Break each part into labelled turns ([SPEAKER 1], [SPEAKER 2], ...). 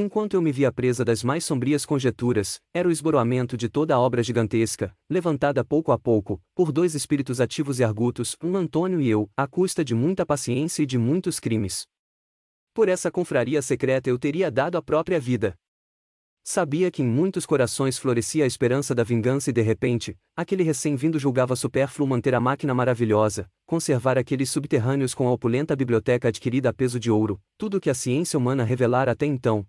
[SPEAKER 1] Enquanto eu me via presa das mais sombrias conjecturas, era o esboroamento de toda a obra gigantesca, levantada pouco a pouco, por dois espíritos ativos e argutos, um Antônio e eu, à custa de muita paciência e de muitos crimes. Por essa confraria secreta eu teria dado a própria vida. Sabia que em muitos corações florescia a esperança da vingança e de repente, aquele recém-vindo julgava supérfluo manter a máquina maravilhosa, conservar aqueles subterrâneos com a opulenta biblioteca adquirida a peso de ouro, tudo o que a ciência humana revelara até então.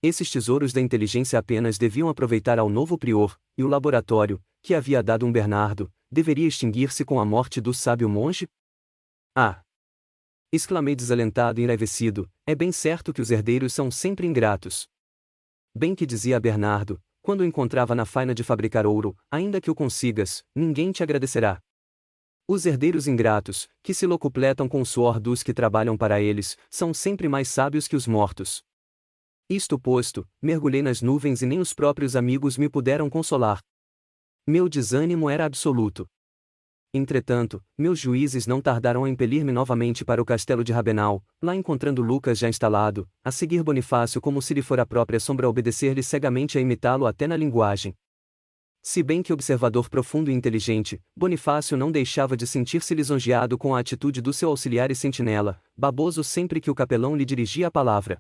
[SPEAKER 1] Esses tesouros da inteligência apenas deviam aproveitar ao novo prior, e o laboratório, que havia dado um Bernardo, deveria extinguir-se com a morte do sábio monge? Ah! Exclamei desalentado e enraivecido, é bem certo que os herdeiros são sempre ingratos. Bem que dizia a Bernardo, quando o encontrava na faina de fabricar ouro, ainda que o consigas, ninguém te agradecerá. Os herdeiros ingratos, que se locupletam com o suor dos que trabalham para eles, são sempre mais sábios que os mortos. Isto posto, mergulhei nas nuvens e nem os próprios amigos me puderam consolar. Meu desânimo era absoluto. Entretanto, meus juízes não tardaram a impelir-me novamente para o castelo de Rabenal, lá encontrando Lucas já instalado, a seguir Bonifácio como se lhe fora a própria sombra obedecer-lhe cegamente a imitá-lo até na linguagem. Se bem que observador profundo e inteligente, Bonifácio não deixava de sentir-se lisonjeado com a atitude do seu auxiliar e sentinela, baboso sempre que o capelão lhe dirigia a palavra.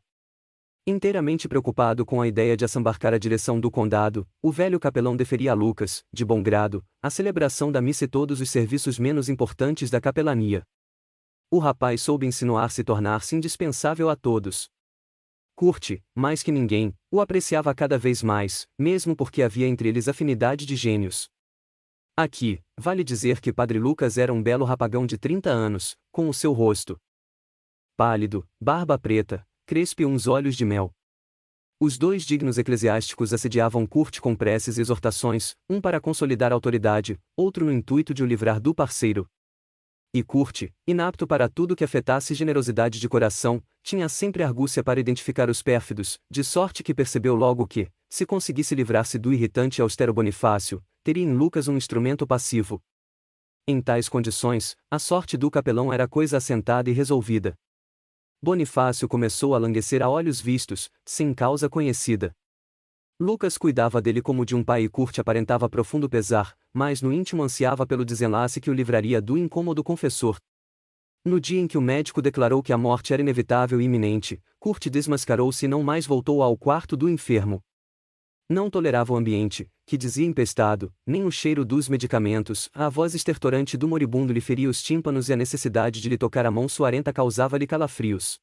[SPEAKER 1] Inteiramente preocupado com a ideia de assambarcar a direção do condado, o velho capelão deferia a Lucas, de bom grado, a celebração da missa e todos os serviços menos importantes da capelania. O rapaz soube insinuar-se e tornar-se indispensável a todos. Curte, mais que ninguém, o apreciava cada vez mais, mesmo porque havia entre eles afinidade de gênios. Aqui, vale dizer que Padre Lucas era um belo rapagão de 30 anos, com o seu rosto pálido, barba preta, crespo e uns olhos de mel. Os dois dignos eclesiásticos assediavam Curte com preces e exortações, um para consolidar a autoridade, outro no intuito de o livrar do parceiro. E Curte, inapto para tudo que afetasse generosidade de coração, tinha sempre argúcia para identificar os pérfidos, de sorte que percebeu logo que, se conseguisse livrar-se do irritante e austero Bonifácio, teria em Lucas um instrumento passivo. Em tais condições, a sorte do capelão era coisa assentada e resolvida. Bonifácio começou a languecer a olhos vistos, sem causa conhecida. Lucas cuidava dele como de um pai e Curte aparentava profundo pesar, mas no íntimo ansiava pelo desenlace que o livraria do incômodo confessor. No dia em que o médico declarou que a morte era inevitável e iminente, Curte desmascarou-se e não mais voltou ao quarto do enfermo. Não tolerava o ambiente, que dizia empestado, nem o cheiro dos medicamentos, a voz estertorante do moribundo lhe feria os tímpanos e a necessidade de lhe tocar a mão suarenta causava-lhe calafrios.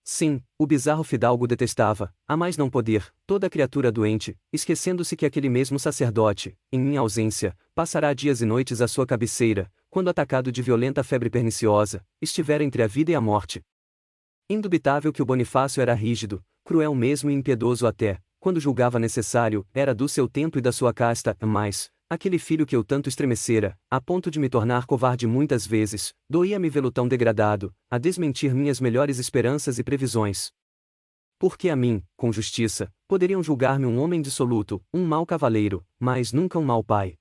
[SPEAKER 1] Sim, o bizarro fidalgo detestava, a mais não poder, toda criatura doente, esquecendo-se que aquele mesmo sacerdote, em minha ausência, passará dias e noites à sua cabeceira, quando atacado de violenta febre perniciosa, estiver entre a vida e a morte. Indubitável que o Bonifácio era rígido, cruel mesmo e impiedoso até, quando julgava necessário, era do seu tempo e da sua casta, mas, aquele filho que eu tanto estremecera, a ponto de me tornar covarde muitas vezes, doía-me vê-lo tão degradado, a desmentir minhas melhores esperanças e previsões. Porque a mim, com justiça, poderiam julgar-me um homem dissoluto, um mau cavaleiro, mas nunca um mau pai.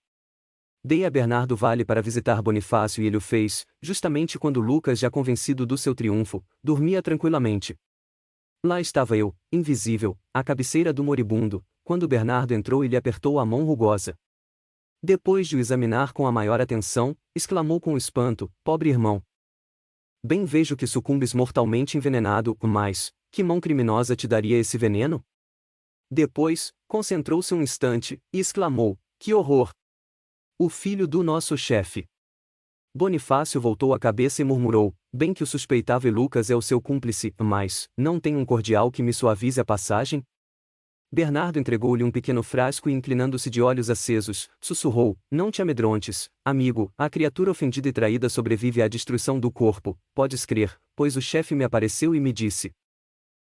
[SPEAKER 1] Dei a Bernardo Vale para visitar Bonifácio e ele o fez, justamente quando Lucas, já convencido do seu triunfo, dormia tranquilamente. Lá estava eu, invisível, à cabeceira do moribundo, quando Bernardo entrou e lhe apertou a mão rugosa. Depois de o examinar com a maior atenção, exclamou com espanto: "Pobre irmão! Bem vejo que sucumbes mortalmente envenenado, mas, que mão criminosa te daria esse veneno?" Depois, concentrou-se um instante, e exclamou: "Que horror! O filho do nosso chefe!" Bonifácio voltou a cabeça e murmurou: "Bem que o suspeitava e Lucas é o seu cúmplice, mas, não tem um cordial que me suavize a passagem?" Bernardo entregou-lhe um pequeno frasco e inclinando-se de olhos acesos, sussurrou: "Não te amedrontes, amigo, a criatura ofendida e traída sobrevive à destruição do corpo, podes crer, pois o chefe me apareceu e me disse."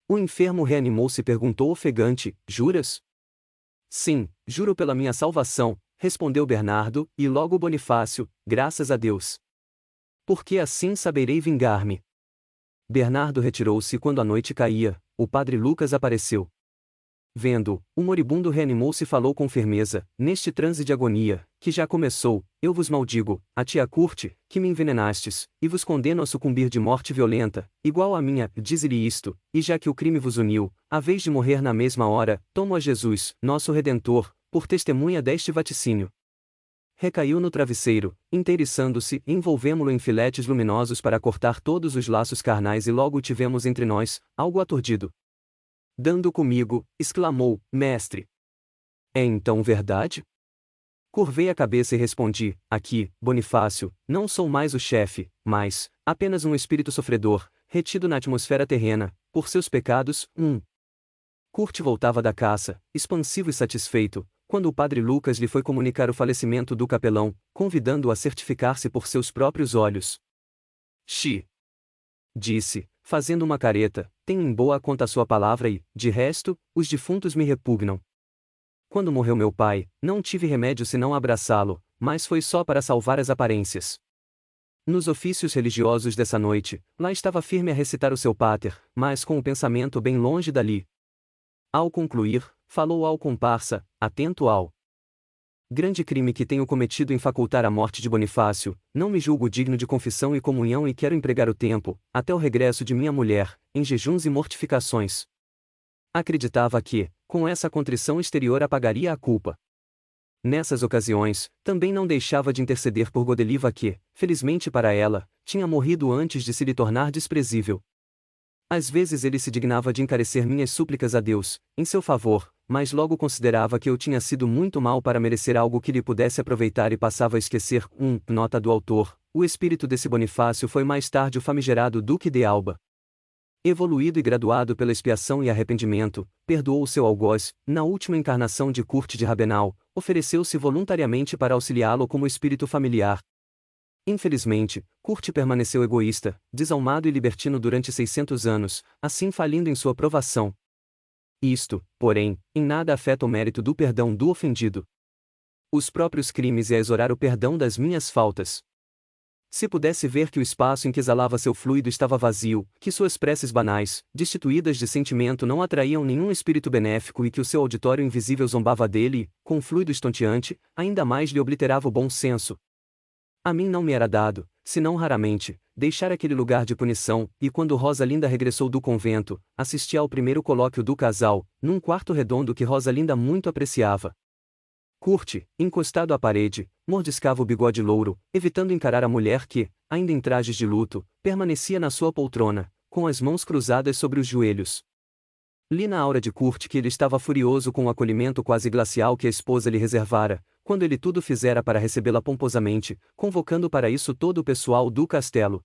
[SPEAKER 1] O enfermo reanimou-se e perguntou ofegante: "Juras?" "Sim, juro pela minha salvação", respondeu Bernardo, e logo Bonifácio: "Graças a Deus. Porque assim saberei vingar-me." Bernardo retirou-se e quando a noite caía, o padre Lucas apareceu. Vendo, o moribundo reanimou-se e falou com firmeza: neste transe de agonia, que já começou, eu vos maldigo, a ti a Curte, que me envenenastes, e vos condeno a sucumbir de morte violenta, igual à minha, dize-lhe isto, e já que o crime vos uniu, a vez de morrer na mesma hora, tomo a Jesus, nosso Redentor, por testemunha deste vaticínio. Recaiu no travesseiro, inteiriçando-se, envolvemo-lo em filetes luminosos para cortar todos os laços carnais e logo o tivemos entre nós, algo aturdido. Dando comigo, exclamou: Mestre! É então verdade? Curvei a cabeça e respondi: aqui, Bonifácio, não sou mais o chefe, mas apenas um espírito sofredor, retido na atmosfera terrena, por seus pecados. Kurt voltava da caça, expansivo e satisfeito, quando o padre Lucas lhe foi comunicar o falecimento do capelão, convidando-o a certificar-se por seus próprios olhos. Disse, fazendo uma careta, tenho em boa conta a sua palavra e, de resto, os defuntos me repugnam. Quando morreu meu pai, não tive remédio senão abraçá-lo, mas foi só para salvar as aparências. Nos ofícios religiosos dessa noite, lá estava firme a recitar o seu pater, mas com o pensamento bem longe dali. Ao concluir, falou ao comparsa, atento ao grande crime que tenho cometido em facultar a morte de Bonifácio, não me julgo digno de confissão e comunhão e quero empregar o tempo, até o regresso de minha mulher, em jejuns e mortificações. Acreditava que, com essa contrição exterior apagaria a culpa. Nessas ocasiões, também não deixava de interceder por Godeliva que, felizmente para ela, tinha morrido antes de se lhe tornar desprezível. Às vezes ele se dignava de encarecer minhas súplicas a Deus, em seu favor, mas logo considerava que eu tinha sido muito mal para merecer algo que lhe pudesse aproveitar e passava a esquecer. Nota do autor: o espírito desse Bonifácio foi mais tarde o famigerado Duque de Alba. Evoluído e graduado pela expiação e arrependimento, perdoou o seu algoz, na última encarnação de Curte de Rabenal, ofereceu-se voluntariamente para auxiliá-lo como espírito familiar. Infelizmente, Curte permaneceu egoísta, desalmado e libertino durante 600 anos, assim falindo em sua provação. Isto, porém, em nada afeta o mérito do perdão do ofendido. Os próprios crimes e a exorar o perdão das minhas faltas. Se pudesse ver que o espaço em que exalava seu fluido estava vazio, que suas preces banais, destituídas de sentimento não atraíam nenhum espírito benéfico e que o seu auditório invisível zombava dele, com fluido estonteante, ainda mais lhe obliterava o bom senso. A mim não me era dado, senão raramente, deixar aquele lugar de punição, e quando Rosalinda regressou do convento, assisti ao primeiro colóquio do casal, num quarto redondo que Rosalinda muito apreciava. Curte, encostado à parede, mordiscava o bigode louro, evitando encarar a mulher que, ainda em trajes de luto, permanecia na sua poltrona, com as mãos cruzadas sobre os joelhos. Li na aura de Curte que ele estava furioso com o acolhimento quase glacial que a esposa lhe reservara, quando ele tudo fizera para recebê-la pomposamente, convocando para isso todo o pessoal do castelo.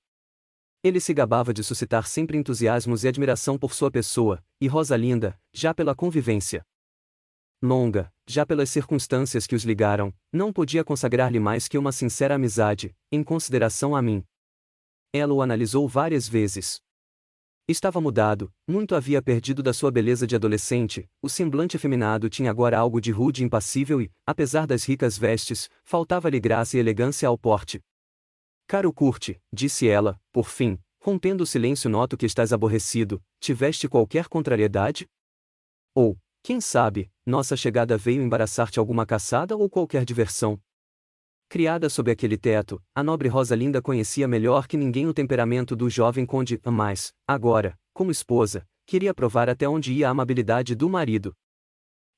[SPEAKER 1] Ele se gabava de suscitar sempre entusiasmos e admiração por sua pessoa, e Rosalinda, já pela convivência longa, já pelas circunstâncias que os ligaram, não podia consagrar-lhe mais que uma sincera amizade, em consideração a mim. Ela o analisou várias vezes. Estava mudado, muito havia perdido da sua beleza de adolescente, o semblante efeminado tinha agora algo de rude e impassível e, apesar das ricas vestes, faltava-lhe graça e elegância ao porte. Caro Curte, disse ela, por fim, rompendo o silêncio, noto que estás aborrecido, tiveste qualquer contrariedade? Ou, quem sabe, nossa chegada veio embaraçar-te alguma caçada ou qualquer diversão? Criada sob aquele teto, a nobre Rosalinda conhecia melhor que ninguém o temperamento do jovem conde, mas, agora, como esposa, queria provar até onde ia a amabilidade do marido.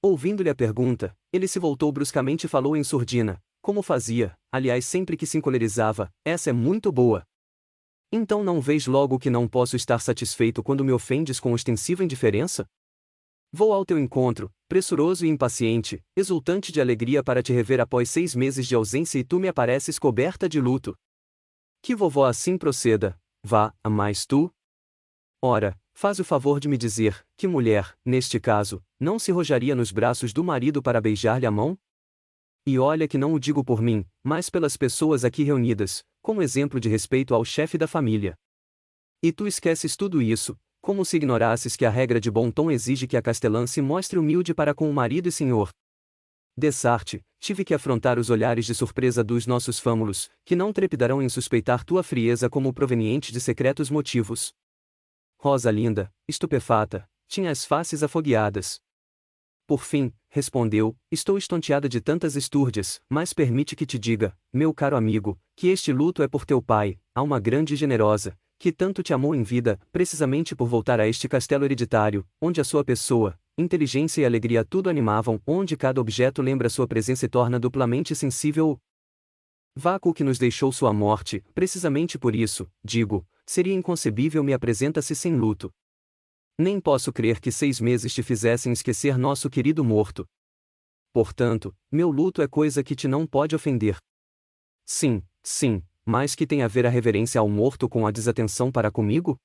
[SPEAKER 1] Ouvindo-lhe a pergunta, ele se voltou bruscamente e falou em surdina, como fazia, aliás sempre que se encolerizava: essa é muito boa. Então não vês logo que não posso estar satisfeito quando me ofendes com ostensiva indiferença? Vou ao teu encontro, pressuroso e impaciente, exultante de alegria para te rever após 6 meses de ausência e tu me apareces coberta de luto. Que vovó assim proceda, vá, mas tu? Ora, faz o favor de me dizer, que mulher, neste caso, não se rojaria nos braços do marido para beijar-lhe a mão? E olha que não o digo por mim, mas pelas pessoas aqui reunidas, como exemplo de respeito ao chefe da família. E tu esqueces tudo isso, como se ignorasses que a regra de bom tom exige que a castelã se mostre humilde para com o marido e senhor. Dessarte, tive que afrontar os olhares de surpresa dos nossos fâmulos, que não trepidarão em suspeitar tua frieza como proveniente de secretos motivos. Rosalinda, estupefata, tinha as faces afogueadas. Por fim, respondeu, estou estonteada de tantas estúrdias, mas permite que te diga, meu caro amigo, que este luto é por teu pai, alma grande e generosa, que tanto te amou em vida, precisamente por voltar a este castelo hereditário, onde a sua pessoa, inteligência e alegria tudo animavam, onde cada objeto lembra sua presença e torna duplamente sensível o vácuo que nos deixou sua morte. Precisamente por isso, digo, seria inconcebível me apresenta-se sem luto. Nem posso crer que 6 meses te fizessem esquecer nosso querido morto. Portanto, meu luto é coisa que te não pode ofender. Sim, sim, mas que tem a ver a reverência ao morto com a desatenção para comigo?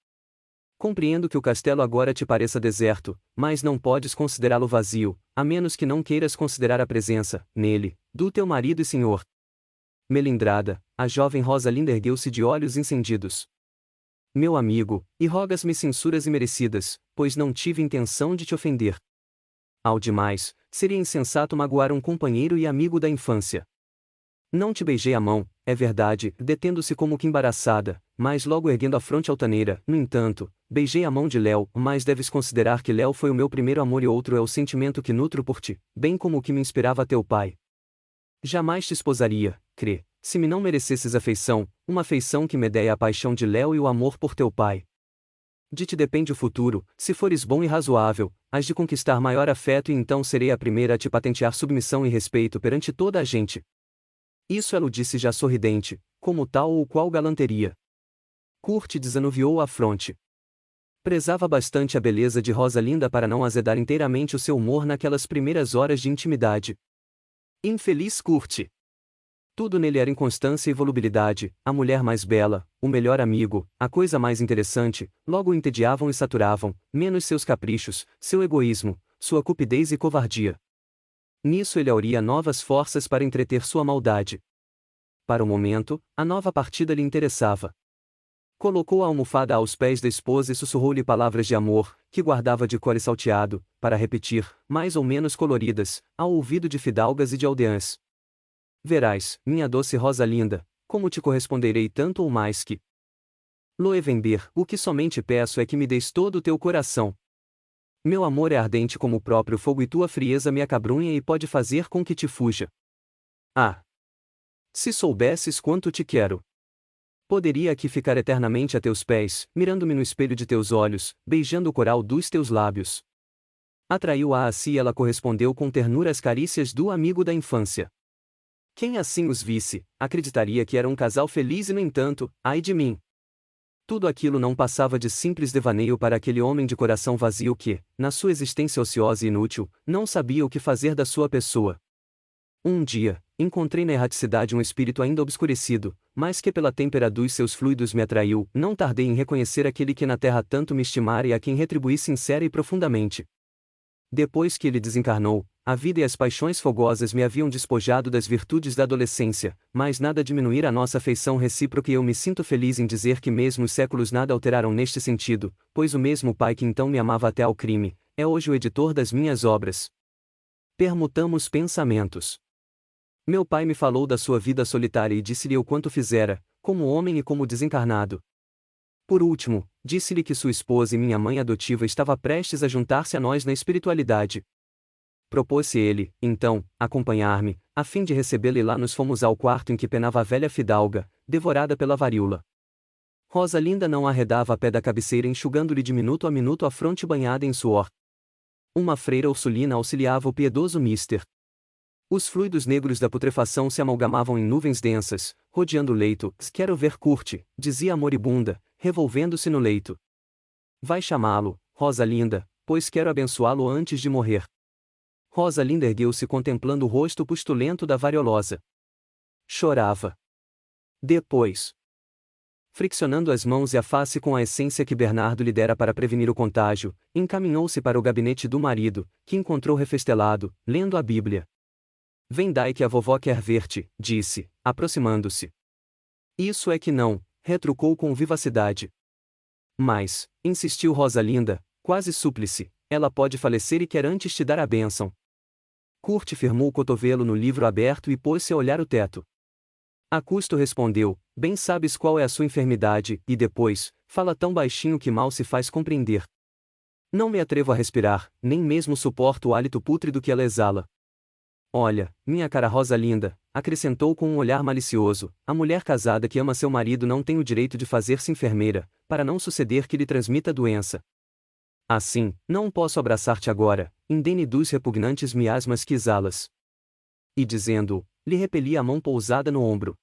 [SPEAKER 1] Compreendo que o castelo agora te pareça deserto, mas não podes considerá-lo vazio, a menos que não queiras considerar a presença, nele, do teu marido e senhor. Melindrada, a jovem Rosalinda ergueu-se de olhos encendidos. Meu amigo, e rogas-me censuras imerecidas, pois não tive intenção de te ofender. Ao demais, seria insensato magoar um companheiro e amigo da infância. Não te beijei a mão, é verdade, detendo-se como que embaraçada, mas logo erguendo a fronte altaneira. No entanto, beijei a mão de Léo, mas deves considerar que Léo foi o meu primeiro amor e outro é o sentimento que nutro por ti, bem como o que me inspirava teu pai. Jamais te esposaria, crê, se me não merecesses afeição, uma afeição que me dê a paixão de Léo e o amor por teu pai. De ti depende o futuro, se fores bom e razoável, has de conquistar maior afeto e então serei a primeira a te patentear submissão e respeito perante toda a gente. Isso ela o disse já sorridente, como tal ou qual galanteria. Kurt desanuviou a fronte. Prezava bastante a beleza de Rosalinda para não azedar inteiramente o seu humor naquelas primeiras horas de intimidade. Infeliz Kurt! Tudo nele era inconstância e volubilidade, a mulher mais bela, o melhor amigo, a coisa mais interessante, logo o entediavam e saturavam, menos seus caprichos, seu egoísmo, sua cupidez e covardia. Nisso ele auria novas forças para entreter sua maldade. Para o momento, a nova partida lhe interessava. Colocou a almofada aos pés da esposa e sussurrou-lhe palavras de amor, que guardava de cor e salteado, para repetir, mais ou menos coloridas, ao ouvido de fidalgas e de aldeãs. Verás, minha doce Rosalinda, como te corresponderei tanto ou mais que Loevenber, o que somente peço é que me deis todo o teu coração. Meu amor é ardente como o próprio fogo e tua frieza me acabrunha e pode fazer com que te fuja. Ah! Se soubesses quanto te quero! Poderia aqui ficar eternamente a teus pés, mirando-me no espelho de teus olhos, beijando o coral dos teus lábios. Atraiu-a a si e ela correspondeu com ternura às carícias do amigo da infância. Quem assim os visse, acreditaria que era um casal feliz e no entanto, ai de mim! Tudo aquilo não passava de simples devaneio para aquele homem de coração vazio que, na sua existência ociosa e inútil, não sabia o que fazer da sua pessoa. Um dia, encontrei na erraticidade um espírito ainda obscurecido, mas que pela têmpera dos seus fluidos me atraiu, não tardei em reconhecer aquele que na terra tanto me estimara e a quem retribuí sincera e profundamente. Depois que ele desencarnou, a vida e as paixões fogosas me haviam despojado das virtudes da adolescência, mas nada diminuir a nossa afeição recíproca e eu me sinto feliz em dizer que mesmo os séculos nada alteraram neste sentido, pois o mesmo pai que então me amava até ao crime, é hoje o editor das minhas obras. Permutamos pensamentos. Meu pai me falou da sua vida solitária e disse-lhe o quanto fizera, como homem e como desencarnado. Por último, disse-lhe que sua esposa e minha mãe adotiva estava prestes a juntar-se a nós na espiritualidade. Propôs-se ele, então, acompanhar-me, a fim de recebê-la e lá nos fomos ao quarto em que penava a velha fidalga, devorada pela varíola. Rosalinda não arredava a pé da cabeceira enxugando-lhe de minuto a minuto a fronte banhada em suor. Uma freira ursulina auxiliava o piedoso mister. Os fluidos negros da putrefação se amalgamavam em nuvens densas, rodeando o leito. Quero ver Kurt, dizia a moribunda, revolvendo-se no leito. Vai chamá-lo, Rosalinda, pois quero abençoá-lo antes de morrer. Rosalinda ergueu-se contemplando o rosto pustulento da variolosa. Chorava. Depois, friccionando as mãos e a face com a essência que Bernardo lhe dera para prevenir o contágio, encaminhou-se para o gabinete do marido, que encontrou refestelado, lendo a Bíblia. Vem daí que a vovó quer ver-te, disse, aproximando-se. Isso é que não, retrucou com vivacidade. Mas, insistiu Rosalinda, quase súplice, ela pode falecer e quer antes te dar a bênção. Kurt firmou o cotovelo no livro aberto e pôs-se a olhar o teto. A custo respondeu, bem sabes qual é a sua enfermidade, e depois, fala tão baixinho que mal se faz compreender. Não me atrevo a respirar, nem mesmo suporto o hálito pútrido que ela exala. Olha, minha cara rosa linda, acrescentou com um olhar malicioso, a mulher casada que ama seu marido não tem o direito de fazer-se enfermeira, para não suceder que lhe transmita a doença. Assim, não posso abraçar-te agora, indene dos repugnantes miasmas que exalas. E dizendo, lhe repeli a mão pousada no ombro.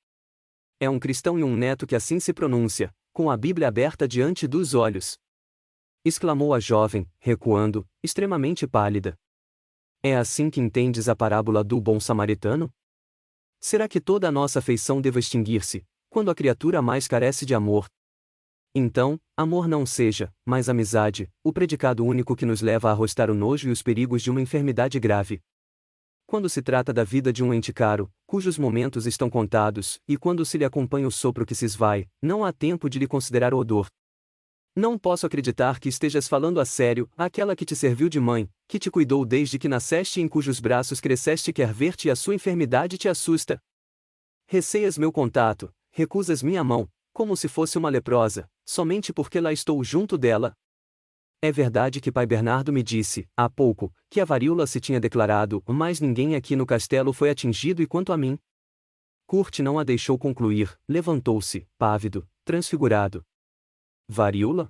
[SPEAKER 1] É um cristão e um neto que assim se pronuncia, com a Bíblia aberta diante dos olhos. Exclamou a jovem, recuando, extremamente pálida. É assim que entendes a parábola do bom samaritano? Será que toda a nossa afeição deva extinguir-se, quando a criatura mais carece de amor? Então, amor não seja, mas amizade, o predicado único que nos leva a arrostar o nojo e os perigos de uma enfermidade grave. Quando se trata da vida de um ente caro, cujos momentos estão contados, e quando se lhe acompanha o sopro que se esvai, não há tempo de lhe considerar o odor. Não posso acreditar que estejas falando a sério, aquela que te serviu de mãe, que te cuidou desde que nasceste e em cujos braços cresceste quer ver-te e a sua enfermidade te assusta. Receias meu contato, recusas minha mão, como se fosse uma leprosa, somente porque lá estou junto dela. É verdade que pai Bernardo me disse, há pouco, que a varíola se tinha declarado, mas ninguém aqui no castelo foi atingido e quanto a mim. Kurt não a deixou concluir, levantou-se, pávido, transfigurado. Varíola?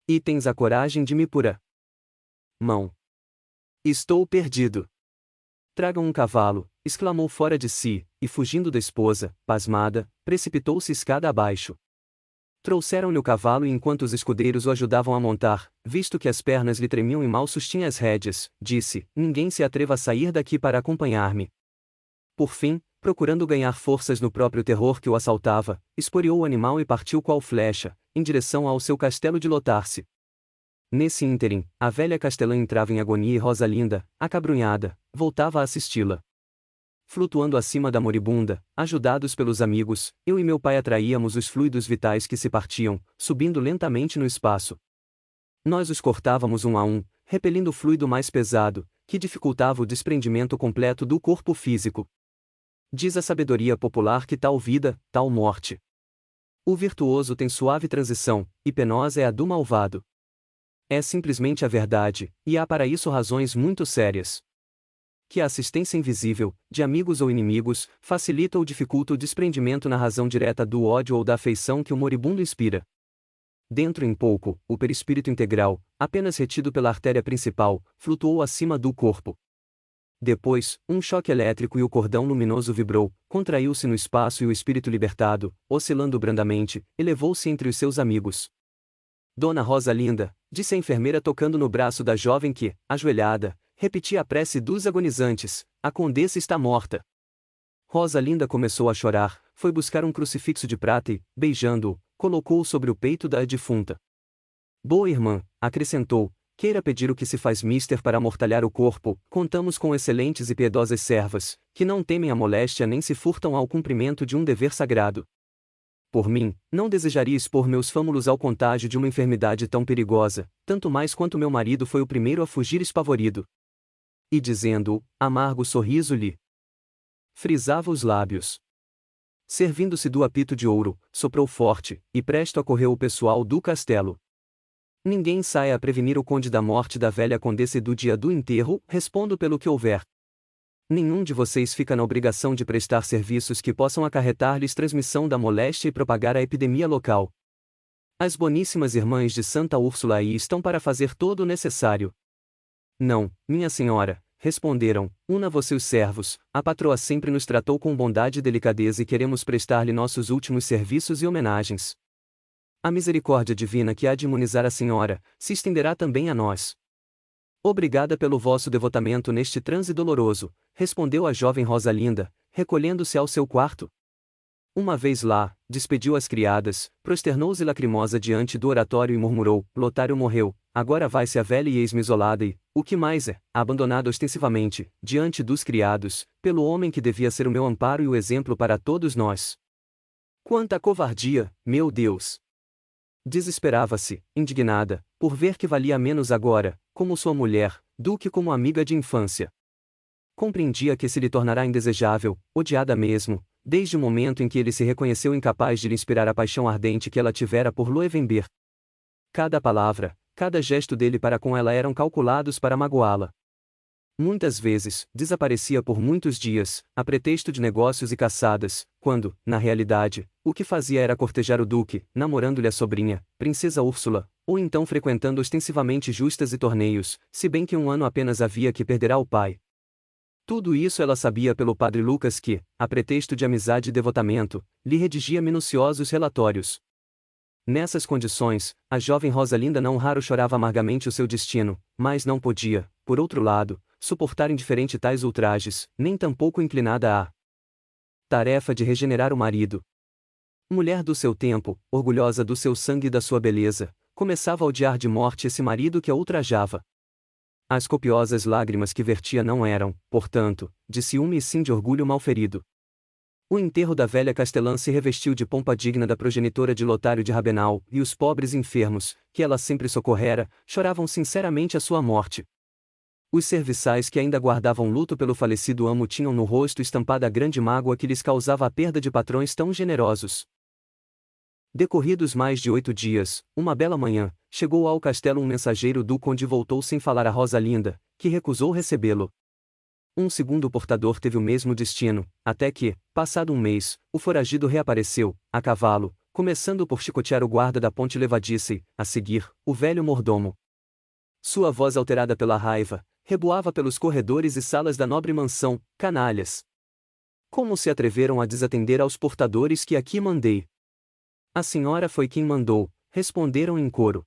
[SPEAKER 1] E tens a coragem de me pura mão. Estou perdido. Tragam um cavalo, exclamou fora de si, e fugindo da esposa, pasmada, precipitou-se escada abaixo. Trouxeram-lhe o cavalo e enquanto os escudeiros o ajudavam a montar, visto que as pernas lhe tremiam e mal sustinha as rédeas, disse, ninguém se atreva a sair daqui para acompanhar-me. Por fim, procurando ganhar forças no próprio terror que o assaltava, esporeou o animal e partiu qual flecha, em direção ao seu castelo de Lotarse. Nesse ínterim, a velha castelã entrava em agonia e Rosalinda, acabrunhada, voltava a assisti-la. Flutuando acima da moribunda, ajudados pelos amigos, eu e meu pai atraíamos os fluidos vitais que se partiam, subindo lentamente no espaço. Nós os cortávamos um a um, repelindo o fluido mais pesado, que dificultava o desprendimento completo do corpo físico. Diz a sabedoria popular que tal vida, tal morte. O virtuoso tem suave transição, e penosa é a do malvado. É simplesmente a verdade, e há para isso razões muito sérias. Que a assistência invisível, de amigos ou inimigos, facilita ou dificulta o desprendimento na razão direta do ódio ou da afeição que o moribundo inspira. Dentro em pouco, o perispírito integral, apenas retido pela artéria principal, flutuou acima do corpo. Depois, um choque elétrico e o cordão luminoso vibrou, contraiu-se no espaço e o espírito libertado, oscilando brandamente, elevou-se entre os seus amigos. Dona Rosalinda, disse a enfermeira tocando no braço da jovem que, ajoelhada, repetia a prece dos agonizantes, a condessa está morta. Rosalinda começou a chorar, foi buscar um crucifixo de prata e, beijando-o, colocou-o sobre o peito da defunta. Boa irmã, acrescentou, queira pedir o que se faz mister para amortalhar o corpo, contamos com excelentes e piedosas servas, que não temem a moléstia nem se furtam ao cumprimento de um dever sagrado. Por mim, não desejaria expor meus fâmulos ao contágio de uma enfermidade tão perigosa, tanto mais quanto meu marido foi o primeiro a fugir espavorido. E dizendo-o, amargo sorriso lhe frisava os lábios. Servindo-se do apito de ouro, soprou forte, e presto acorreu o pessoal do castelo. Ninguém saia a prevenir o conde da morte da velha condessa e do dia do enterro, respondo pelo que houver. Nenhum de vocês fica na obrigação de prestar serviços que possam acarretar-lhes transmissão da moléstia e propagar a epidemia local. As boníssimas irmãs de Santa Úrsula aí estão para fazer todo o necessário. Não, minha senhora, responderam, una você os servos, a patroa sempre nos tratou com bondade e delicadeza e queremos prestar-lhe nossos últimos serviços e homenagens. A misericórdia divina que há de imunizar a senhora, se estenderá também a nós. Obrigada pelo vosso devotamento neste transe doloroso, respondeu a jovem Rosalinda, recolhendo-se ao seu quarto. Uma vez lá, despediu as criadas, prosternou-se lacrimosa diante do oratório e murmurou, Lotário morreu, agora vai-se a velha e eis-me isolada e, o que mais é, abandonada ostensivamente, diante dos criados, pelo homem que devia ser o meu amparo e o exemplo para todos nós. Quanta covardia, meu Deus! Desesperava-se, indignada, por ver que valia menos agora, como sua mulher, do que como amiga de infância. Compreendia que se lhe tornará indesejável, odiada mesmo, desde o momento em que ele se reconheceu incapaz de lhe inspirar a paixão ardente que ela tivera por Loewenberg. Cada palavra, Cada gesto dele para com ela eram calculados para magoá-la. Muitas vezes, desaparecia por muitos dias, a pretexto de negócios e caçadas, quando, na realidade, o que fazia era cortejar o duque, namorando-lhe a sobrinha, princesa Úrsula, ou então frequentando ostensivamente justas e torneios, se bem que um ano apenas havia que perderá o pai. Tudo isso ela sabia pelo padre Lucas que, a pretexto de amizade e devotamento, lhe redigia minuciosos relatórios. Nessas condições, a jovem Rosalinda não raro chorava amargamente o seu destino, mas não podia, por outro lado, suportar indiferente tais ultrajes, nem tampouco inclinada à tarefa de regenerar o marido. Mulher do seu tempo, orgulhosa do seu sangue e da sua beleza, começava a odiar de morte esse marido que a ultrajava. As copiosas lágrimas que vertia não eram, portanto, de ciúme e sim de orgulho malferido. O enterro da velha castelã se revestiu de pompa digna da progenitora de Lotário de Rabenal, e os pobres enfermos, que ela sempre socorrera, choravam sinceramente a sua morte. Os serviçais que ainda guardavam luto pelo falecido amo tinham no rosto estampada a grande mágoa que lhes causava a perda de patrões tão generosos. Decorridos mais de 8 dias, uma bela manhã, chegou ao castelo um mensageiro do conde e voltou sem falar a Rosalinda, que recusou recebê-lo. Um segundo portador teve o mesmo destino, até que, passado um mês, o foragido reapareceu, a cavalo, começando por chicotear o guarda da ponte levadiça e, a seguir, o velho mordomo. Sua voz alterada pela raiva, reboava pelos corredores e salas da nobre mansão: canalhas! Como se atreveram a desatender aos portadores que aqui mandei? A senhora foi quem mandou, responderam em coro.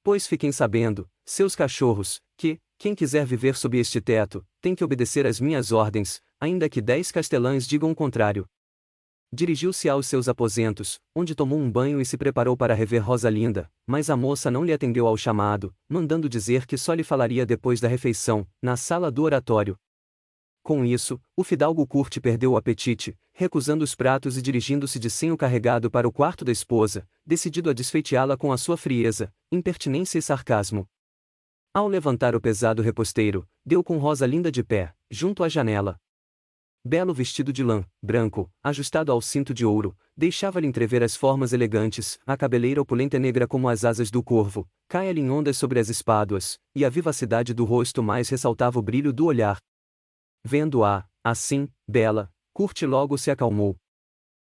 [SPEAKER 1] Pois fiquem sabendo, seus cachorros, que, quem quiser viver sob este teto, tem que obedecer às minhas ordens, ainda que 10 castelães digam o contrário. Dirigiu-se aos seus aposentos, onde tomou um banho e se preparou para rever Rosalinda, mas a moça não lhe atendeu ao chamado, mandando dizer que só lhe falaria depois da refeição, na sala do oratório. Com isso, o fidalgo Curte perdeu o apetite, recusando os pratos e dirigindo-se de senho carregado para o quarto da esposa, decidido a desfeiteá-la com a sua frieza, impertinência e sarcasmo. Ao levantar o pesado reposteiro, deu com Rosalinda de pé, junto à janela. Belo vestido de lã, branco, ajustado ao cinto de ouro, deixava-lhe entrever as formas elegantes, a cabeleira opulenta negra como as asas do corvo, caia-lhe em ondas sobre as espáduas, e a vivacidade do rosto mais ressaltava o brilho do olhar. Vendo-a, assim, bela, Curte logo se acalmou.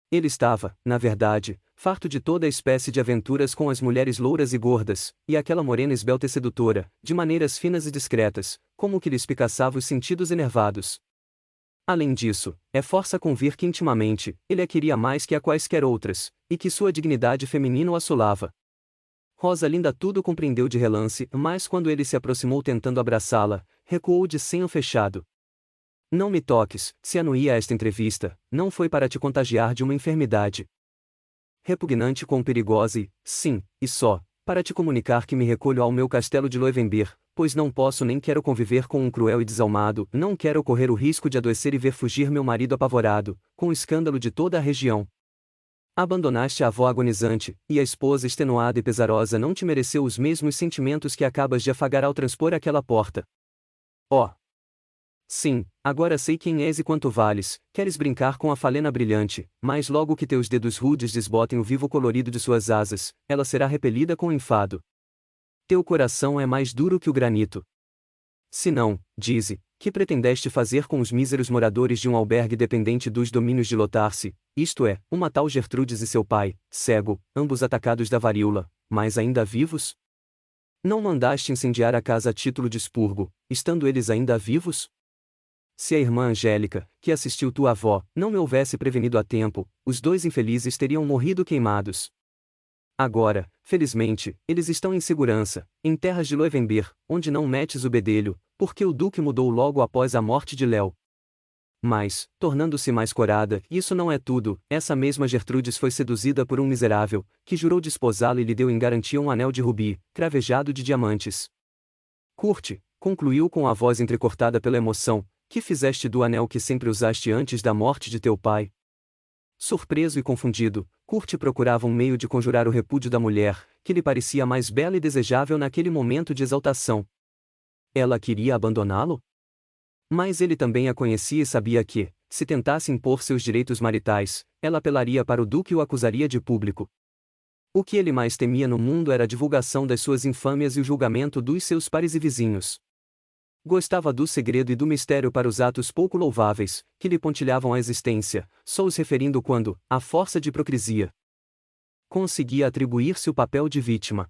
[SPEAKER 1] Ele estava, na verdade, farto de toda a espécie de aventuras com as mulheres louras e gordas, e aquela morena esbelta e sedutora, de maneiras finas e discretas, como que lhe espicaçava os sentidos enervados. Além disso, é força convir que intimamente, ele a queria mais que a quaisquer outras, e que sua dignidade feminina o assolava. Rosalinda tudo compreendeu de relance, mas quando ele se aproximou tentando abraçá-la, recuou de senho fechado. Não me toques, se anuía a esta entrevista, não foi para te contagiar de uma enfermidade repugnante com perigosa e, sim, e só, para te comunicar que me recolho ao meu castelo de Loewenberg, pois não posso nem quero conviver com um cruel e desalmado, não quero correr o risco de adoecer e ver fugir meu marido apavorado, com o escândalo de toda a região. Abandonaste a avó agonizante, e a esposa extenuada e pesarosa não te mereceu os mesmos sentimentos que acabas de afagar ao transpor aquela porta. Oh! Sim, agora sei quem és e quanto vales, queres brincar com a falena brilhante, mas logo que teus dedos rudes desbotem o vivo colorido de suas asas, ela será repelida com enfado. Teu coração é mais duro que o granito. Se não, dize, que pretendeste fazer com os míseros moradores de um albergue dependente dos domínios de Lotarse, isto é, uma tal Gertrudes e seu pai, cego, ambos atacados da varíola, mas ainda vivos? Não mandaste incendiar a casa a título de expurgo, estando eles ainda vivos? Se a irmã Angélica, que assistiu tua avó, não me houvesse prevenido a tempo, os 2 infelizes teriam morrido queimados. Agora, felizmente, eles estão em segurança, em terras de Loewenberg, onde não metes o bedelho, porque o duque mudou logo após a morte de Léo. Mas, tornando-se mais corada, isso não é tudo, essa mesma Gertrudes foi seduzida por um miserável, que jurou desposá-la e lhe deu em garantia um anel de rubi, cravejado de diamantes. Curte, concluiu com a voz entrecortada pela emoção, que fizeste do anel que sempre usaste antes da morte de teu pai? Surpreso e confundido, Curte procurava um meio de conjurar o repúdio da mulher, que lhe parecia mais bela e desejável naquele momento de exaltação. Ela queria abandoná-lo? Mas ele também a conhecia e sabia que, se tentasse impor seus direitos maritais, ela apelaria para o duque e o acusaria de público. O que ele mais temia no mundo era a divulgação das suas infâmias e o julgamento dos seus pares e vizinhos. Gostava do segredo e do mistério para os atos pouco louváveis, que lhe pontilhavam a existência, só os referindo quando, à força de hipocrisia, conseguia atribuir-se o papel de vítima.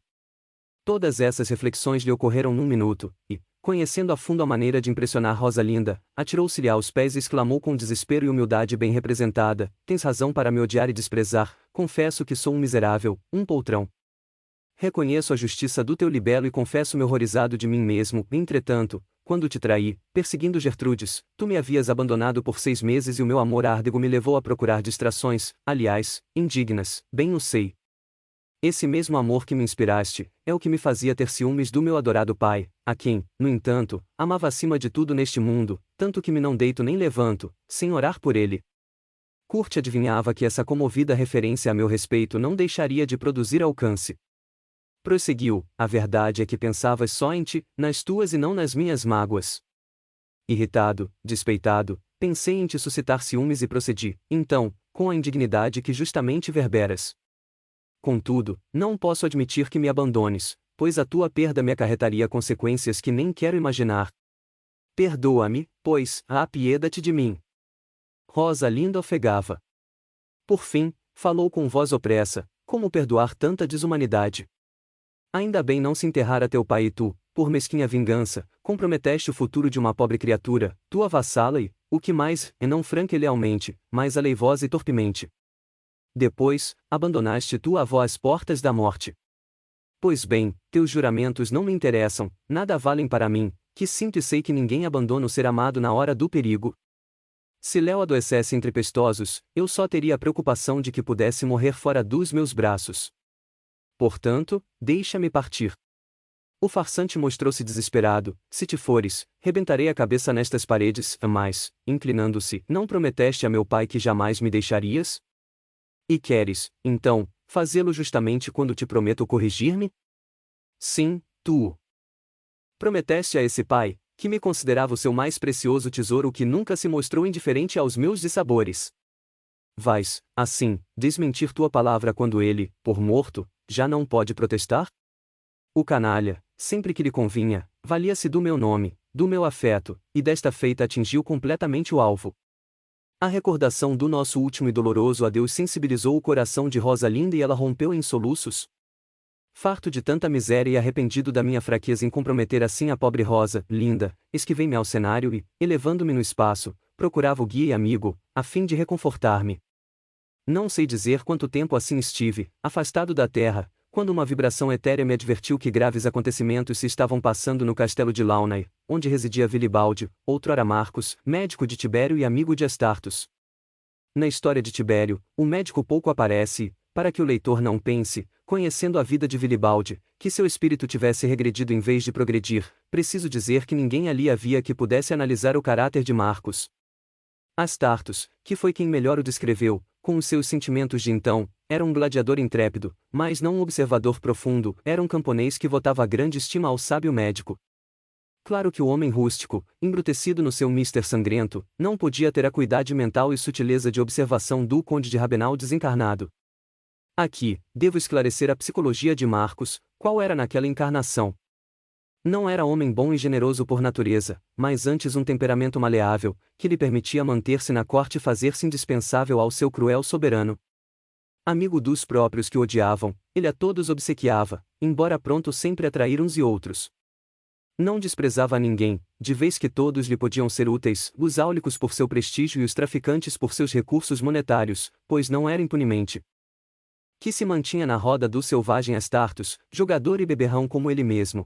[SPEAKER 1] Todas essas reflexões lhe ocorreram num minuto, e, conhecendo a fundo a maneira de impressionar Rosalinda, atirou-se-lhe aos pés e exclamou com desespero e humildade bem representada: "Tens razão para me odiar e desprezar, confesso que sou um miserável, um poltrão. Reconheço a justiça do teu libelo e confesso-me horrorizado de mim mesmo. Entretanto, quando te traí, perseguindo Gertrudes, tu me havias abandonado por 6 meses e o meu amor árdego me levou a procurar distrações, aliás, indignas, bem o sei. Esse mesmo amor que me inspiraste, é o que me fazia ter ciúmes do meu adorado pai, a quem, no entanto, amava acima de tudo neste mundo, tanto que me não deito nem levanto, sem orar por ele." Kurt adivinhava que essa comovida referência a meu respeito não deixaria de produzir alcance. Prosseguiu: "A verdade é que pensavas só em ti, nas tuas e não nas minhas mágoas. Irritado, despeitado, pensei em te suscitar ciúmes e procedi, então, com a indignidade que justamente verberas. Contudo, não posso admitir que me abandones, pois a tua perda me acarretaria consequências que nem quero imaginar. Perdoa-me, pois, apieda-te de mim." Rosalinda ofegava. Por fim, falou com voz opressa: "Como perdoar tanta desumanidade? Ainda bem não se enterrara teu pai e tu, por mesquinha vingança, comprometeste o futuro de uma pobre criatura, tua vassala e, o que mais, e não franca e lealmente, mas aleivosa e torpemente. Depois, abandonaste tua avó às portas da morte. Pois bem, teus juramentos não me interessam, nada valem para mim, que sinto e sei que ninguém abandona o ser amado na hora do perigo. Se Léo adoecesse entre pestosos, eu só teria a preocupação de que pudesse morrer fora dos meus braços. Portanto, deixa-me partir." O farsante mostrou-se desesperado: "Se te fores, rebentarei a cabeça nestas paredes." Mas, inclinando-se: "Não prometeste a meu pai que jamais me deixarias? E queres, então, fazê-lo justamente quando te prometo corrigir-me?" "Sim, tu prometeste a esse pai, que me considerava o seu mais precioso tesouro, que nunca se mostrou indiferente aos meus dissabores. Vais, assim, desmentir tua palavra quando ele, por morto, já não pode protestar?" O canalha, sempre que lhe convinha, valia-se do meu nome, do meu afeto, e desta feita atingiu completamente o alvo. A recordação do nosso último e doloroso adeus sensibilizou o coração de Rosalinda e ela rompeu em soluços. Farto de tanta miséria e arrependido da minha fraqueza em comprometer assim a pobre Rosa, linda, esquivei-me ao cenário e, elevando-me no espaço, procurava o guia e amigo, a fim de reconfortar-me. Não sei dizer quanto tempo assim estive, afastado da terra, quando uma vibração etérea me advertiu que graves acontecimentos se estavam passando no castelo de Launay, onde residia Vilibaldi, outrora Marcos, médico de Tibério e amigo de Astartus. Na história de Tibério, o médico pouco aparece e, para que o leitor não pense, conhecendo a vida de Vilibaldi, que seu espírito tivesse regredido em vez de progredir, preciso dizer que ninguém ali havia que pudesse analisar o caráter de Marcos. Astartus, que foi quem melhor o descreveu, com os seus sentimentos de então, era um gladiador intrépido, mas não um observador profundo, era um camponês que votava grande estima ao sábio médico. Claro que o homem rústico, embrutecido no seu mister sangrento, não podia ter a acuidade mental e sutileza de observação do conde de Rabenal desencarnado. Aqui, devo esclarecer a psicologia de Marcos, qual era naquela encarnação. Não era homem bom e generoso por natureza, mas antes um temperamento maleável, que lhe permitia manter-se na corte e fazer-se indispensável ao seu cruel soberano. Amigo dos próprios que o odiavam, ele a todos obsequiava, embora pronto sempre a trair uns e outros. Não desprezava a ninguém, de vez que todos lhe podiam ser úteis, os áulicos por seu prestígio e os traficantes por seus recursos monetários, pois não era impunemente que se mantinha na roda do selvagem Astartus, jogador e beberrão como ele mesmo.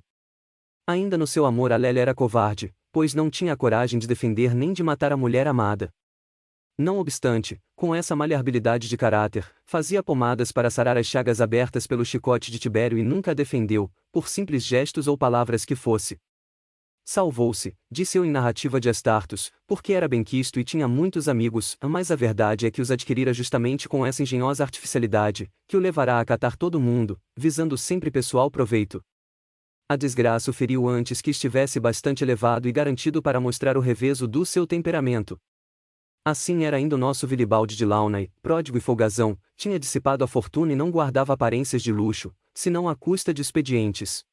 [SPEAKER 1] Ainda no seu amor a Lélia era covarde, pois não tinha a coragem de defender nem de matar a mulher amada. Não obstante, com essa maleabilidade de caráter, fazia pomadas para sarar as chagas abertas pelo chicote de Tibério e nunca a defendeu, por simples gestos ou palavras que fosse. Salvou-se, disse eu em narrativa de Astartus, porque era benquisto e tinha muitos amigos, mas a verdade é que os adquirira justamente com essa engenhosa artificialidade, que o levará a acatar todo mundo, visando sempre pessoal proveito. A desgraça o feriu antes que estivesse bastante elevado e garantido para mostrar o revezo do seu temperamento. Assim era ainda o nosso Vilibaldi de Launay, pródigo e folgazão, tinha dissipado a fortuna e não guardava aparências de luxo, senão à custa de expedientes.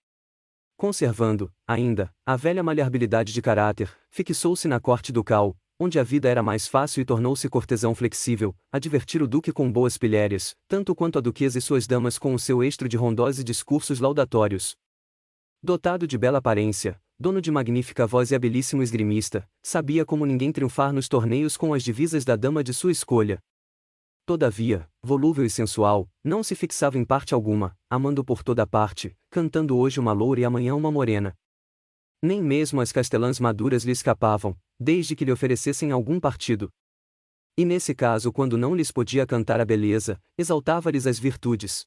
[SPEAKER 1] Conservando, ainda, a velha maleabilidade de caráter, fixou-se na corte ducal, onde a vida era mais fácil e tornou-se cortesão flexível, a divertir o duque com boas pilhérias, tanto quanto a duquesa e suas damas com o seu estro de rondós e discursos laudatórios. Dotado de bela aparência, dono de magnífica voz e habilíssimo esgrimista, sabia como ninguém triunfar nos torneios com as divisas da dama de sua escolha. Todavia, volúvel e sensual, não se fixava em parte alguma, amando por toda parte, cantando hoje uma loura e amanhã uma morena. Nem mesmo as castelãs maduras lhe escapavam, desde que lhe oferecessem algum partido. E nesse caso, quando não lhes podia cantar a beleza, exaltava-lhes as virtudes.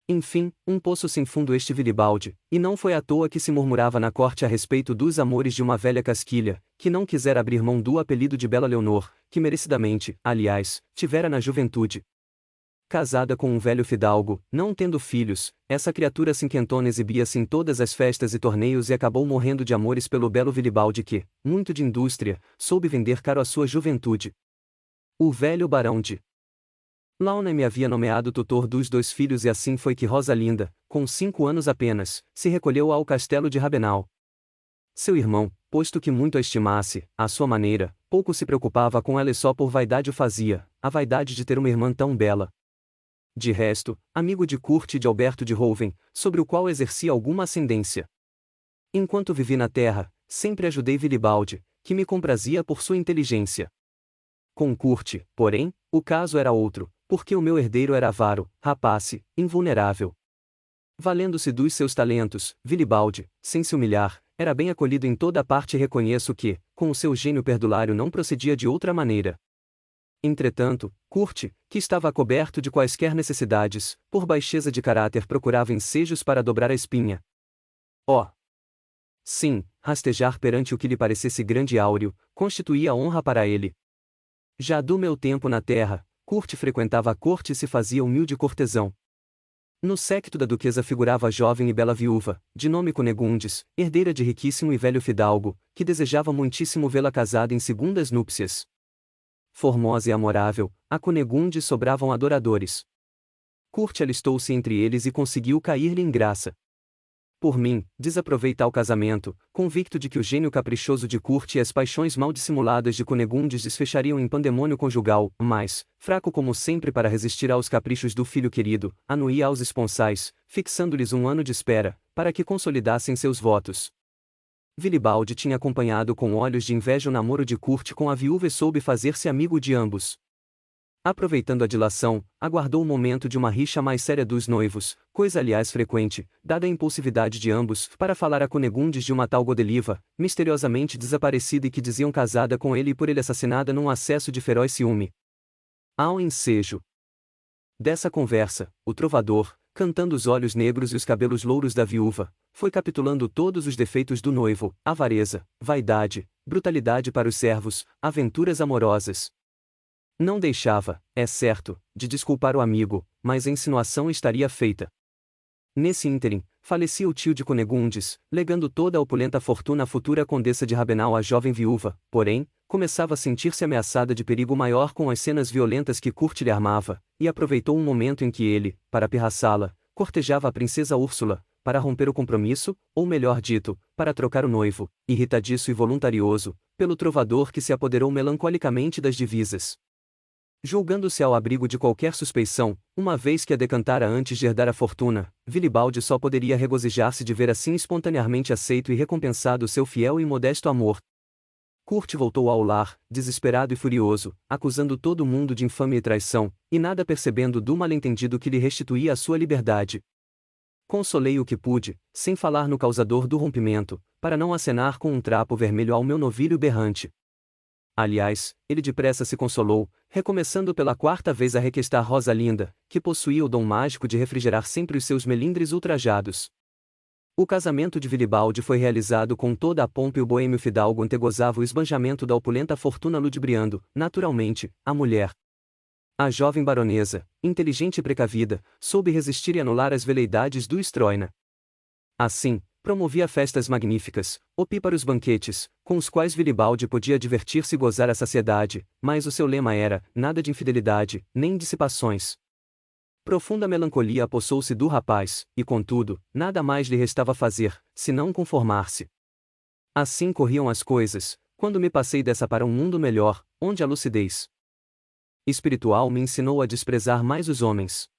[SPEAKER 1] Enfim, um poço sem fundo este Vilibaldi, e não foi à toa que se murmurava na corte a respeito dos amores de uma velha casquilha, que não quisera abrir mão do apelido de Bela Leonor, que merecidamente, aliás, tivera na juventude. Casada com um velho fidalgo, não tendo filhos, essa criatura cinquentona exibia-se em todas as festas e torneios e acabou morrendo de amores pelo belo Vilibaldi que, muito de indústria, soube vender caro a sua juventude. O velho barão de Launay me havia nomeado tutor dos 2 filhos e assim foi que Rosalinda, com 5 anos apenas, se recolheu ao castelo de Rabenau. Seu irmão, posto que muito a estimasse, à sua maneira, pouco se preocupava com ela e só por vaidade o fazia, a vaidade de ter uma irmã tão bela. De resto, amigo de corte de Alberto de Rouven, sobre o qual exercia alguma ascendência. Enquanto vivi na terra, sempre ajudei Vilibaldi, que me comprazia por sua inteligência. Com Curte, porém, o caso era outro, porque o meu herdeiro era avaro, rapace, invulnerável. Valendo-se dos seus talentos, Vilibaldi, sem se humilhar, era bem acolhido em toda a parte e reconheço que, com o seu gênio perdulário não procedia de outra maneira. Entretanto, Curte, que estava coberto de quaisquer necessidades, por baixeza de caráter procurava ensejos para dobrar a espinha. Oh! Sim, rastejar perante o que lhe parecesse grande e áureo, constituía honra para ele. Já do meu tempo na terra, Curte frequentava a corte e se fazia humilde cortesão. No séquito da duquesa figurava a jovem e bela viúva, de nome Cunegundes, herdeira de riquíssimo e velho fidalgo, que desejava muitíssimo vê-la casada em segundas núpcias. Formosa e amorável, a Cunegundes sobravam adoradores. Curte alistou-se entre eles e conseguiu cair-lhe em graça. Por mim, desaprovei tal casamento, convicto de que o gênio caprichoso de Curte e as paixões mal dissimuladas de Cunegundes desfechariam em pandemônio conjugal, mas, fraco como sempre para resistir aos caprichos do filho querido, anuía aos esponsais, fixando-lhes um ano de espera, para que consolidassem seus votos. Vilibaldi tinha acompanhado com olhos de inveja o namoro de Curte com a viúva e soube fazer-se amigo de ambos. Aproveitando a dilação, aguardou o momento de uma rixa mais séria dos noivos, coisa aliás frequente, dada a impulsividade de ambos, para falar a Cunegundes de uma tal Godeliva, misteriosamente desaparecida e que diziam casada com ele e por ele assassinada num acesso de feroz ciúme. Ao ensejo dessa conversa, o trovador, cantando os olhos negros e os cabelos louros da viúva, foi capitulando todos os defeitos do noivo: avareza, vaidade, brutalidade para os servos, aventuras amorosas. Não deixava, é certo, de desculpar o amigo, mas a insinuação estaria feita. Nesse ínterim, falecia o tio de Cunegundes, legando toda a opulenta fortuna à futura condessa de Rabenau à jovem viúva, porém, começava a sentir-se ameaçada de perigo maior com as cenas violentas que Curte lhe armava, e aproveitou um momento em que ele, para pirraçá-la, cortejava a princesa Úrsula, para romper o compromisso, ou melhor dito, para trocar o noivo, irritadiço e voluntarioso, pelo trovador que se apoderou melancolicamente das divisas. Julgando-se ao abrigo de qualquer suspeição, uma vez que a decantara antes de herdar a fortuna, Vilibaldi só poderia regozijar-se de ver assim espontaneamente aceito e recompensado seu fiel e modesto amor. Curte voltou ao lar, desesperado e furioso, acusando todo o mundo de infâmia e traição, e nada percebendo do mal-entendido que lhe restituía a sua liberdade. Consolei o que pude, sem falar no causador do rompimento, para não acenar com um trapo vermelho ao meu novilho berrante. Aliás, ele depressa se consolou, recomeçando pela 4ª vez a requestar Rosalinda, que possuía o dom mágico de refrigerar sempre os seus melindres ultrajados. O casamento de Vilibaldi foi realizado com toda a pompa e o boêmio fidalgo antegozava o esbanjamento da opulenta fortuna ludibriando, naturalmente, a mulher. A jovem baronesa, inteligente e precavida, soube resistir e anular as veleidades do Estroina. Assim, promovia festas magníficas, opíparos banquetes, com os quais Vilibaldi podia divertir-se e gozar a saciedade, mas o seu lema era: nada de infidelidade, nem dissipações. Profunda melancolia apossou-se do rapaz, e contudo, nada mais lhe restava fazer, senão conformar-se. Assim corriam as coisas, quando me passei dessa para um mundo melhor, onde a lucidez espiritual me ensinou a desprezar mais os homens.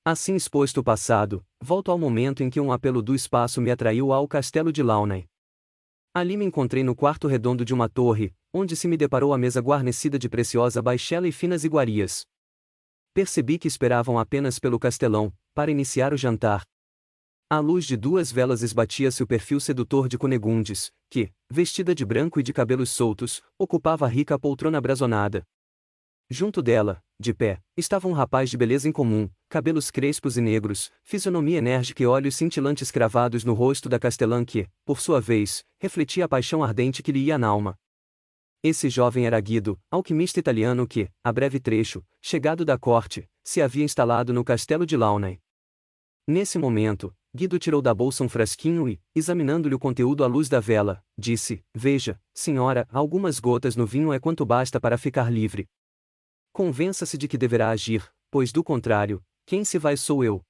[SPEAKER 1] Assim exposto o passado, volto ao momento em que um apelo do espaço me atraiu ao castelo de Launay. Ali me encontrei no quarto redondo de uma torre, onde se me deparou a mesa guarnecida de preciosa baixela e finas iguarias. Percebi que esperavam apenas pelo castelão, para iniciar o jantar. À luz de 2 velas esbatia-se o perfil sedutor de Cunegundes, que, vestida de branco e de cabelos soltos, ocupava a rica poltrona brasonada. Junto dela, de pé, estava um rapaz de beleza incomum, cabelos crespos e negros, fisionomia enérgica e olhos cintilantes cravados no rosto da castelã que, por sua vez, refletia a paixão ardente que lhe ia na alma. Esse jovem era Guido, alquimista italiano que, a breve trecho, chegado da corte, se havia instalado no castelo de Launay. Nesse momento, Guido tirou da bolsa um frasquinho e, examinando-lhe o conteúdo à luz da vela, disse: veja, senhora, algumas gotas no vinho é quanto basta para ficar livre. Convença-se de que deverá agir, pois do contrário, quem se vai sou eu.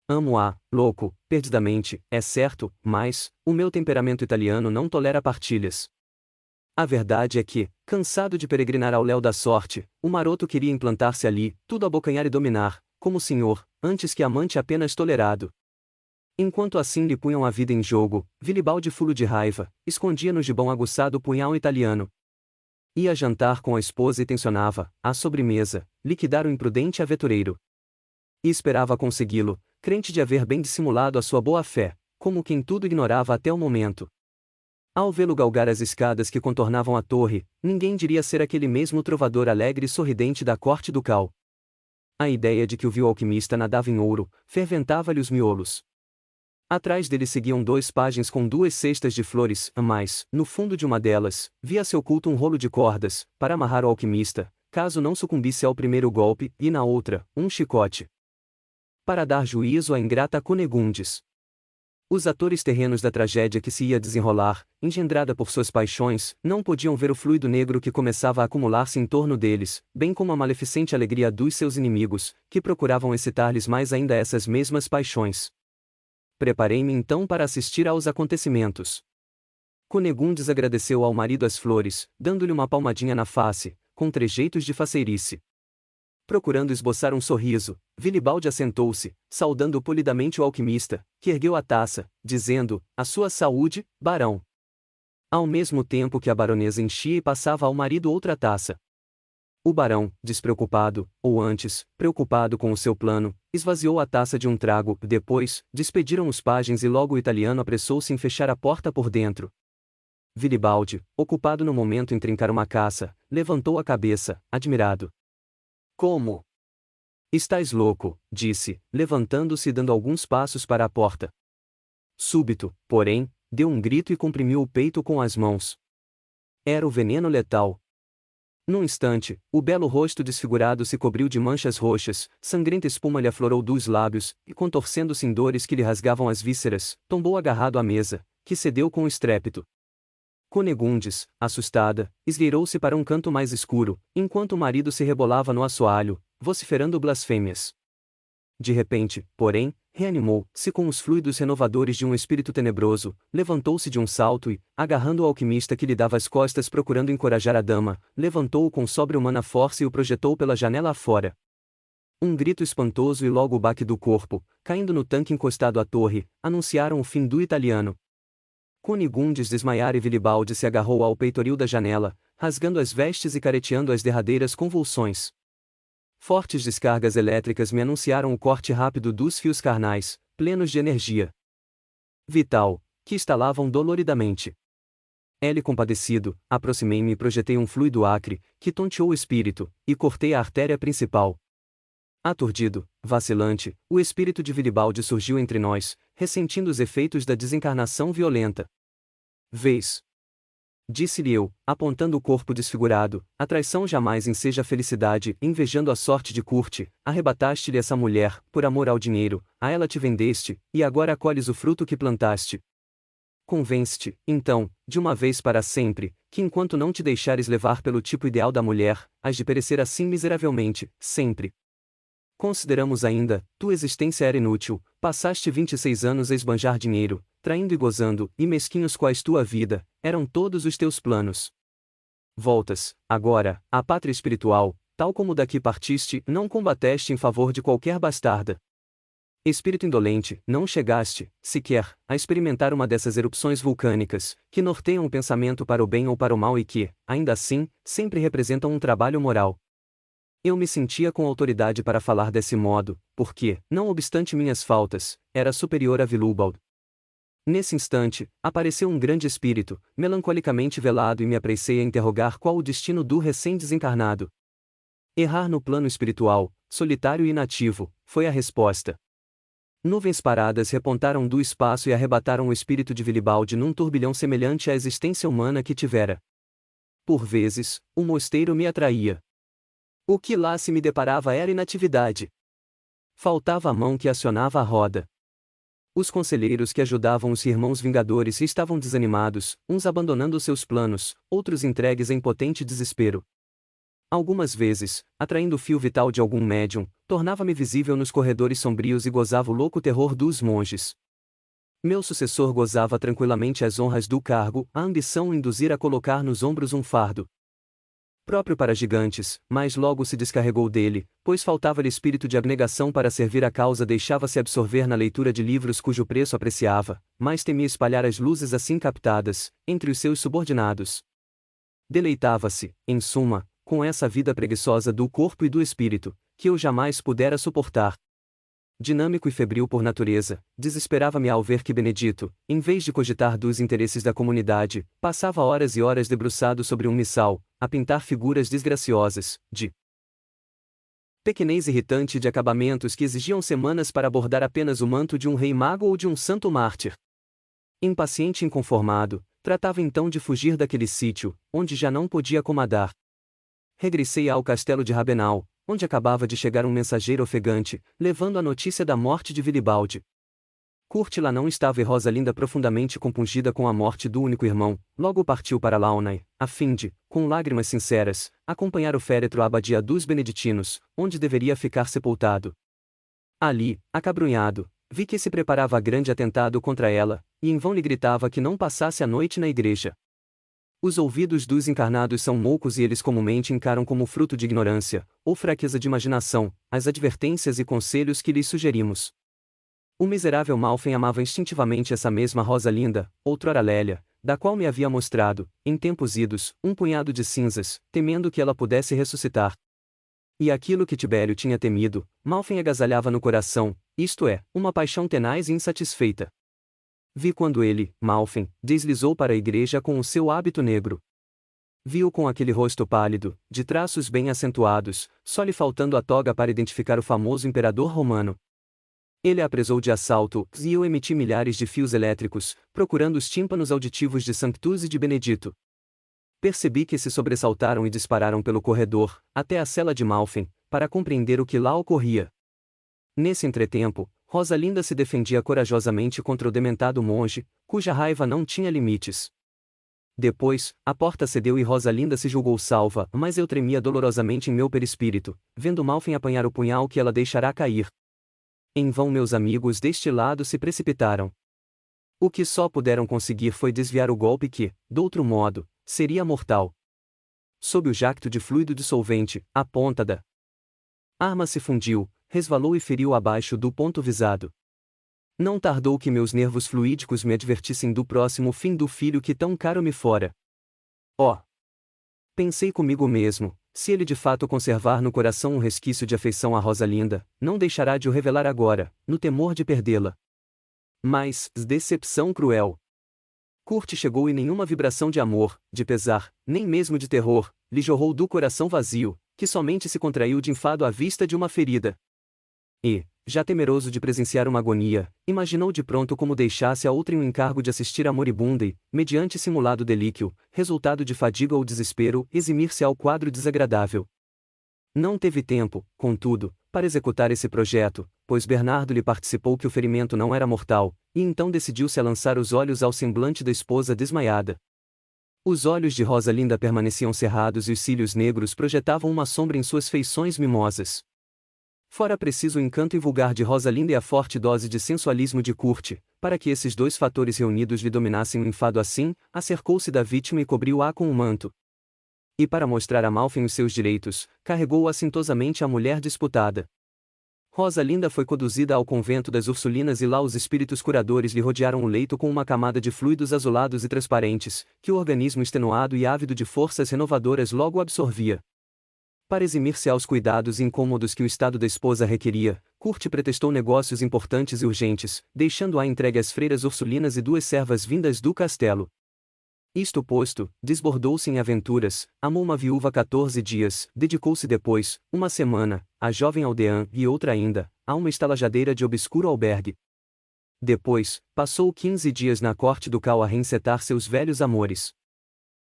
[SPEAKER 1] Amo-a, louco, perdidamente, é certo, mas, o meu temperamento italiano não tolera partilhas. A verdade é que, cansado de peregrinar ao léu da sorte, o maroto queria implantar-se ali, tudo abocanhar e dominar, como senhor, antes que amante apenas tolerado. Enquanto assim lhe punham a vida em jogo, Vilibaldi fulo de raiva, escondia no gibão aguçado o punhal italiano. Ia jantar com a esposa e tencionava, à sobremesa, liquidar o imprudente aventureiro. E esperava consegui-lo, crente de haver bem dissimulado a sua boa-fé, como quem tudo ignorava até o momento. Ao vê-lo galgar as escadas que contornavam a torre, ninguém diria ser aquele mesmo trovador alegre e sorridente da corte ducal. A ideia de que o vil alquimista nadava em ouro, ferventava-lhe os miolos. Atrás dele seguiam 2 pajens com 2 cestas de flores, mas, no fundo de uma delas, via-se oculto um rolo de cordas, para amarrar o alquimista, caso não sucumbisse ao primeiro golpe, e na outra, um chicote. Para dar juízo à ingrata Cunegundes. Os atores terrenos da tragédia que se ia desenrolar, engendrada por suas paixões, não podiam ver o fluido negro que começava a acumular-se em torno deles, bem como a maleficente alegria dos seus inimigos, que procuravam excitar-lhes mais ainda essas mesmas paixões. Preparei-me então para assistir aos acontecimentos. Cunegundes agradeceu ao marido as flores, dando-lhe uma palmadinha na face, com trejeitos de faceirice. Procurando esboçar um sorriso, Vilibaldi assentou-se, saudando polidamente o alquimista, que ergueu a taça, dizendo: a sua saúde, barão. Ao mesmo tempo que a baronesa enchia e passava ao marido outra taça. O barão, despreocupado, ou antes, preocupado com o seu plano, esvaziou a taça de um trago, depois, despediram os pajens e logo o italiano apressou-se em fechar a porta por dentro. Vilibaldi, ocupado no momento em trincar uma caça, levantou a cabeça, admirado. Como? Estás louco, disse, levantando-se e dando alguns passos para a porta. Súbito, porém, deu um grito e comprimiu o peito com as mãos. Era o veneno letal. Num instante, o belo rosto desfigurado se cobriu de manchas roxas, sangrenta espuma lhe aflorou dos lábios, e contorcendo-se em dores que lhe rasgavam as vísceras, tombou agarrado à mesa, que cedeu com estrépito. Cunegundes, assustada, esgueirou-se para um canto mais escuro, enquanto o marido se rebolava no assoalho, vociferando blasfêmias. De repente, porém, reanimou-se com os fluidos renovadores de um espírito tenebroso, levantou-se de um salto e, agarrando o alquimista que lhe dava as costas procurando encorajar a dama, levantou-o com sobre-humana força e o projetou pela janela afora. Um grito espantoso e logo o baque do corpo, caindo no tanque encostado à torre, anunciaram o fim do italiano. Cunegundes desmaiara e Vilibaldi se agarrou ao peitoril da janela, rasgando as vestes e careteando as derradeiras convulsões. Fortes descargas elétricas me anunciaram o corte rápido dos fios carnais, plenos de energia vital, que estalavam doloridamente. Ele compadecido, aproximei-me e projetei um fluido acre, que tonteou o espírito, e cortei a artéria principal. Aturdido, vacilante, o espírito de Vilibaldi surgiu entre nós, ressentindo os efeitos da desencarnação violenta. Vês? Disse-lhe eu, apontando o corpo desfigurado, a traição jamais enseja a felicidade, invejando a sorte de Curte, arrebataste-lhe essa mulher, por amor ao dinheiro, a ela te vendeste, e agora colhes o fruto que plantaste. Convence-te, então, de uma vez para sempre, que enquanto não te deixares levar pelo tipo ideal da mulher, hás de perecer assim miseravelmente, sempre. Consideramos ainda, tua existência era inútil, passaste 26 anos a esbanjar dinheiro, traindo e gozando, e mesquinhos quais tua vida, eram todos os teus planos. Voltas, agora, à pátria espiritual, tal como daqui partiste, não combateste em favor de qualquer bastarda. Espírito indolente, não chegaste, sequer, a experimentar uma dessas erupções vulcânicas, que norteiam o pensamento para o bem ou para o mal e que, ainda assim, sempre representam um trabalho moral. Eu me sentia com autoridade para falar desse modo, porque, não obstante minhas faltas, era superior a Vilubald. Nesse instante, apareceu um grande espírito, melancolicamente velado e me apressei a interrogar qual o destino do recém-desencarnado. Errar no plano espiritual, solitário e inativo, foi a resposta. Nuvens paradas repontaram do espaço e arrebataram o espírito de Vilibald num turbilhão semelhante à existência humana que tivera. Por vezes, o mosteiro me atraía. O que lá se me deparava era inatividade. Faltava a mão que acionava a roda. Os conselheiros que ajudavam os irmãos vingadores estavam desanimados, uns abandonando seus planos, outros entregues em potente desespero. Algumas vezes, atraindo o fio vital de algum médium, tornava-me visível nos corredores sombrios e gozava o louco terror dos monges. Meu sucessor gozava tranquilamente as honras do cargo, a ambição induzir a colocar nos ombros um fardo próprio para gigantes, mas logo se descarregou dele, pois faltava-lhe espírito de abnegação para servir a causa, deixava-se absorver na leitura de livros cujo preço apreciava, mas temia espalhar as luzes assim captadas, entre os seus subordinados. Deleitava-se, em suma, com essa vida preguiçosa do corpo e do espírito, que eu jamais pudera suportar. Dinâmico e febril por natureza, desesperava-me ao ver que Benedito, em vez de cogitar dos interesses da comunidade, passava horas e horas debruçado sobre um missal, a pintar figuras desgraciosas, de pequenez irritante de acabamentos que exigiam semanas para bordar apenas o manto de um rei mago ou de um santo mártir. Impaciente e inconformado, tratava então de fugir daquele sítio, onde já não podia comandar. Regressei ao castelo de Rabenal, onde acabava de chegar um mensageiro ofegante, levando a notícia da morte de Vilibald. Kurt lá não estava e Rosalinda, profundamente compungida com a morte do único irmão, logo partiu para Launay, a fim de, com lágrimas sinceras, acompanhar o féretro à abadia dos beneditinos, onde deveria ficar sepultado. Ali, acabrunhado, vi que se preparava grande atentado contra ela, e em vão lhe gritava que não passasse a noite na igreja. Os ouvidos dos encarnados são moucos e eles comumente encaram como fruto de ignorância, ou fraqueza de imaginação, as advertências e conselhos que lhes sugerimos. O miserável Malfen amava instintivamente essa mesma Rosalinda, outrora Lélia, da qual me havia mostrado, em tempos idos, um punhado de cinzas, temendo que ela pudesse ressuscitar. E aquilo que Tibério tinha temido, Malfen agasalhava no coração, isto é, uma paixão tenaz e insatisfeita. Vi quando ele, Malfen, deslizou para a igreja com o seu hábito negro. Vi-o com aquele rosto pálido, de traços bem acentuados, só lhe faltando a toga para identificar o famoso imperador romano. Ele a apresou de assalto, e eu emiti milhares de fios elétricos, procurando os tímpanos auditivos de Sanctus e de Benedito. Percebi que se sobressaltaram e dispararam pelo corredor, até a cela de Malfen, para compreender o que lá ocorria. Nesse entretempo, Rosalinda se defendia corajosamente contra o dementado monge, cuja raiva não tinha limites. Depois, a porta cedeu e Rosalinda se julgou salva, mas eu tremia dolorosamente em meu perispírito, vendo Malfen apanhar o punhal que ela deixará cair. Em vão meus amigos deste lado se precipitaram. O que só puderam conseguir foi desviar o golpe que, do outro modo, seria mortal. Sob o jacto de fluido dissolvente, a ponta da arma se fundiu, resvalou e feriu abaixo do ponto visado. Não tardou que meus nervos fluídicos me advertissem do próximo fim do filho que tão caro me fora. Oh! Pensei comigo mesmo, se ele de fato conservar no coração um resquício de afeição a Rosalinda, não deixará de o revelar agora, no temor de perdê-la. Mas, decepção cruel! Kurt chegou e nenhuma vibração de amor, de pesar, nem mesmo de terror, lhe jorrou do coração vazio, que somente se contraiu de enfado à vista de uma ferida. E, já temeroso de presenciar uma agonia, imaginou de pronto como deixasse a outrem o encargo de assistir à moribunda e, mediante simulado delíquio, resultado de fadiga ou desespero, eximir-se ao quadro desagradável. Não teve tempo, contudo, para executar esse projeto, pois Bernardo lhe participou que o ferimento não era mortal, e então decidiu-se a lançar os olhos ao semblante da esposa desmaiada. Os olhos de Rosalinda permaneciam cerrados e os cílios negros projetavam uma sombra em suas feições mimosas. Fora preciso o encanto invulgar de Rosalinda e a forte dose de sensualismo de Kurt, para que esses dois fatores reunidos lhe dominassem o enfado assim, acercou-se da vítima e cobriu-a com um manto. E para mostrar a Malfen os seus direitos, carregou assintosamente a mulher disputada. Rosalinda foi conduzida ao convento das Ursulinas e lá os espíritos curadores lhe rodearam o leito com uma camada de fluidos azulados e transparentes, que o organismo extenuado e ávido de forças renovadoras logo absorvia. Para eximir-se aos cuidados e incômodos que o estado da esposa requeria, Kurt pretextou negócios importantes e urgentes, deixando-a entregue às freiras ursulinas e duas servas vindas do castelo. Isto posto, desbordou-se em aventuras, amou uma viúva 14 dias, dedicou-se depois, uma semana, à jovem aldeã e outra ainda, a uma estalajadeira de obscuro albergue. Depois, passou 15 dias na corte do Cal a reencetar seus velhos amores.